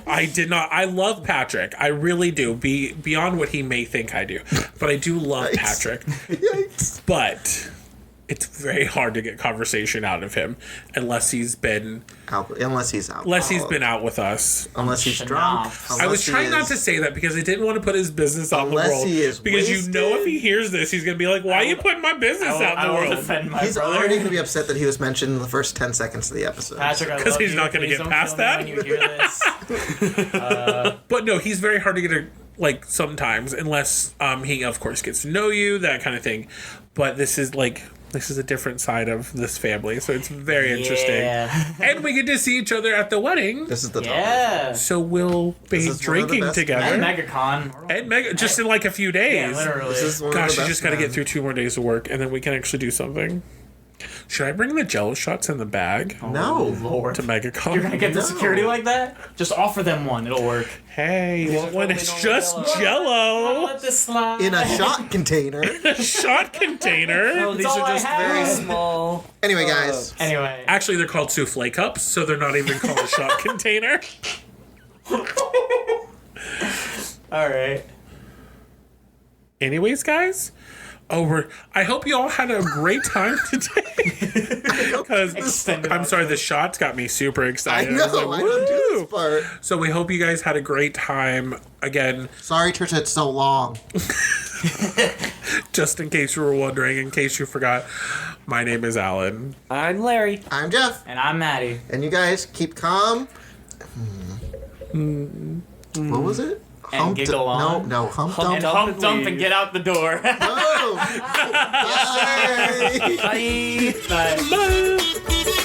Speaker 1: I did not. I love Patrick. I really do. Beyond what he may think I do. But I do love
Speaker 3: Yikes.
Speaker 1: Patrick.
Speaker 3: Yikes.
Speaker 1: But it's very hard to get conversation out of him unless he's been
Speaker 3: Unless he's out.
Speaker 1: been out with us.
Speaker 3: Unless he's drunk.
Speaker 4: Schnapps.
Speaker 1: I was
Speaker 3: unless he
Speaker 1: trying not
Speaker 3: is-
Speaker 1: to say that because I didn't want to put his business out in the
Speaker 3: Unless
Speaker 1: world.
Speaker 3: he is
Speaker 1: because you know
Speaker 3: wasted.
Speaker 1: if he hears this, he's gonna be like, "Why are you putting my business out in
Speaker 4: I
Speaker 1: the
Speaker 4: will
Speaker 1: world?"
Speaker 4: defend my
Speaker 3: He's
Speaker 4: brother.
Speaker 3: already going to be upset that he was mentioned in the first 10 seconds of the episode.
Speaker 4: Patrick, I
Speaker 1: 'Cause
Speaker 4: love
Speaker 1: he's
Speaker 4: you.
Speaker 1: not gonna
Speaker 4: Please
Speaker 1: get
Speaker 4: don't
Speaker 1: past
Speaker 4: kill me
Speaker 1: that.
Speaker 4: when you hear this.
Speaker 1: But no, he's very hard to get like sometimes, unless he of course gets to know you, that kind of thing. But this is a different side of this family, so it's very interesting.
Speaker 4: Yeah.
Speaker 1: And we get to see each other at the wedding,
Speaker 3: This is the top.
Speaker 4: Yeah.
Speaker 1: so we'll be
Speaker 3: This is one of the
Speaker 1: drinking
Speaker 3: best
Speaker 1: together.
Speaker 4: And MegaCon.
Speaker 1: And Mega, just in like a few days.
Speaker 4: Yeah, literally.
Speaker 3: This is one of
Speaker 1: Gosh,
Speaker 3: the
Speaker 1: you
Speaker 3: best,
Speaker 1: just got to
Speaker 3: man.
Speaker 1: get through 2 more days of work, and then we can actually do something. Should I bring the Jello shots in the bag
Speaker 3: No.
Speaker 4: Lord.
Speaker 1: to MegaCon?
Speaker 4: You're gonna get the
Speaker 3: No.
Speaker 4: security like that? Just offer them one. It'll work.
Speaker 1: Hey, you want one?
Speaker 2: totally
Speaker 1: It's
Speaker 2: normal
Speaker 1: just
Speaker 2: Jell-O.
Speaker 1: Jello.
Speaker 4: Let this slide.
Speaker 3: In a shot container.
Speaker 1: Shot container.
Speaker 2: No, these
Speaker 4: all
Speaker 2: are
Speaker 4: I
Speaker 2: just
Speaker 4: have.
Speaker 2: very small.
Speaker 3: Anyway, guys.
Speaker 4: Anyway.
Speaker 1: Actually, they're called souffle cups, so they're not even called a shot container.
Speaker 4: All right.
Speaker 1: Anyways, guys, I hope you all had a great time today. Because
Speaker 4: Extended
Speaker 1: I'm sorry, the shots got me super
Speaker 3: I
Speaker 1: excited.
Speaker 3: know.
Speaker 1: was like,
Speaker 3: I don't do
Speaker 1: "Woo!"
Speaker 3: this part.
Speaker 1: So we hope you guys had a great time. Again,
Speaker 3: Sorry, Trisha, it's so long.
Speaker 1: just in case you were wondering, in case you forgot, my name is Alan.
Speaker 2: I'm Larry.
Speaker 3: I'm Jeff.
Speaker 4: And I'm Maddie.
Speaker 3: And you guys keep calm. What was it?
Speaker 4: And giggle on.
Speaker 3: No, hump
Speaker 2: Hump
Speaker 3: dump.
Speaker 2: dump.
Speaker 4: Hump dump and get out the door.
Speaker 3: Oh! Bye.
Speaker 2: Bye.
Speaker 4: Bye.
Speaker 1: Bye.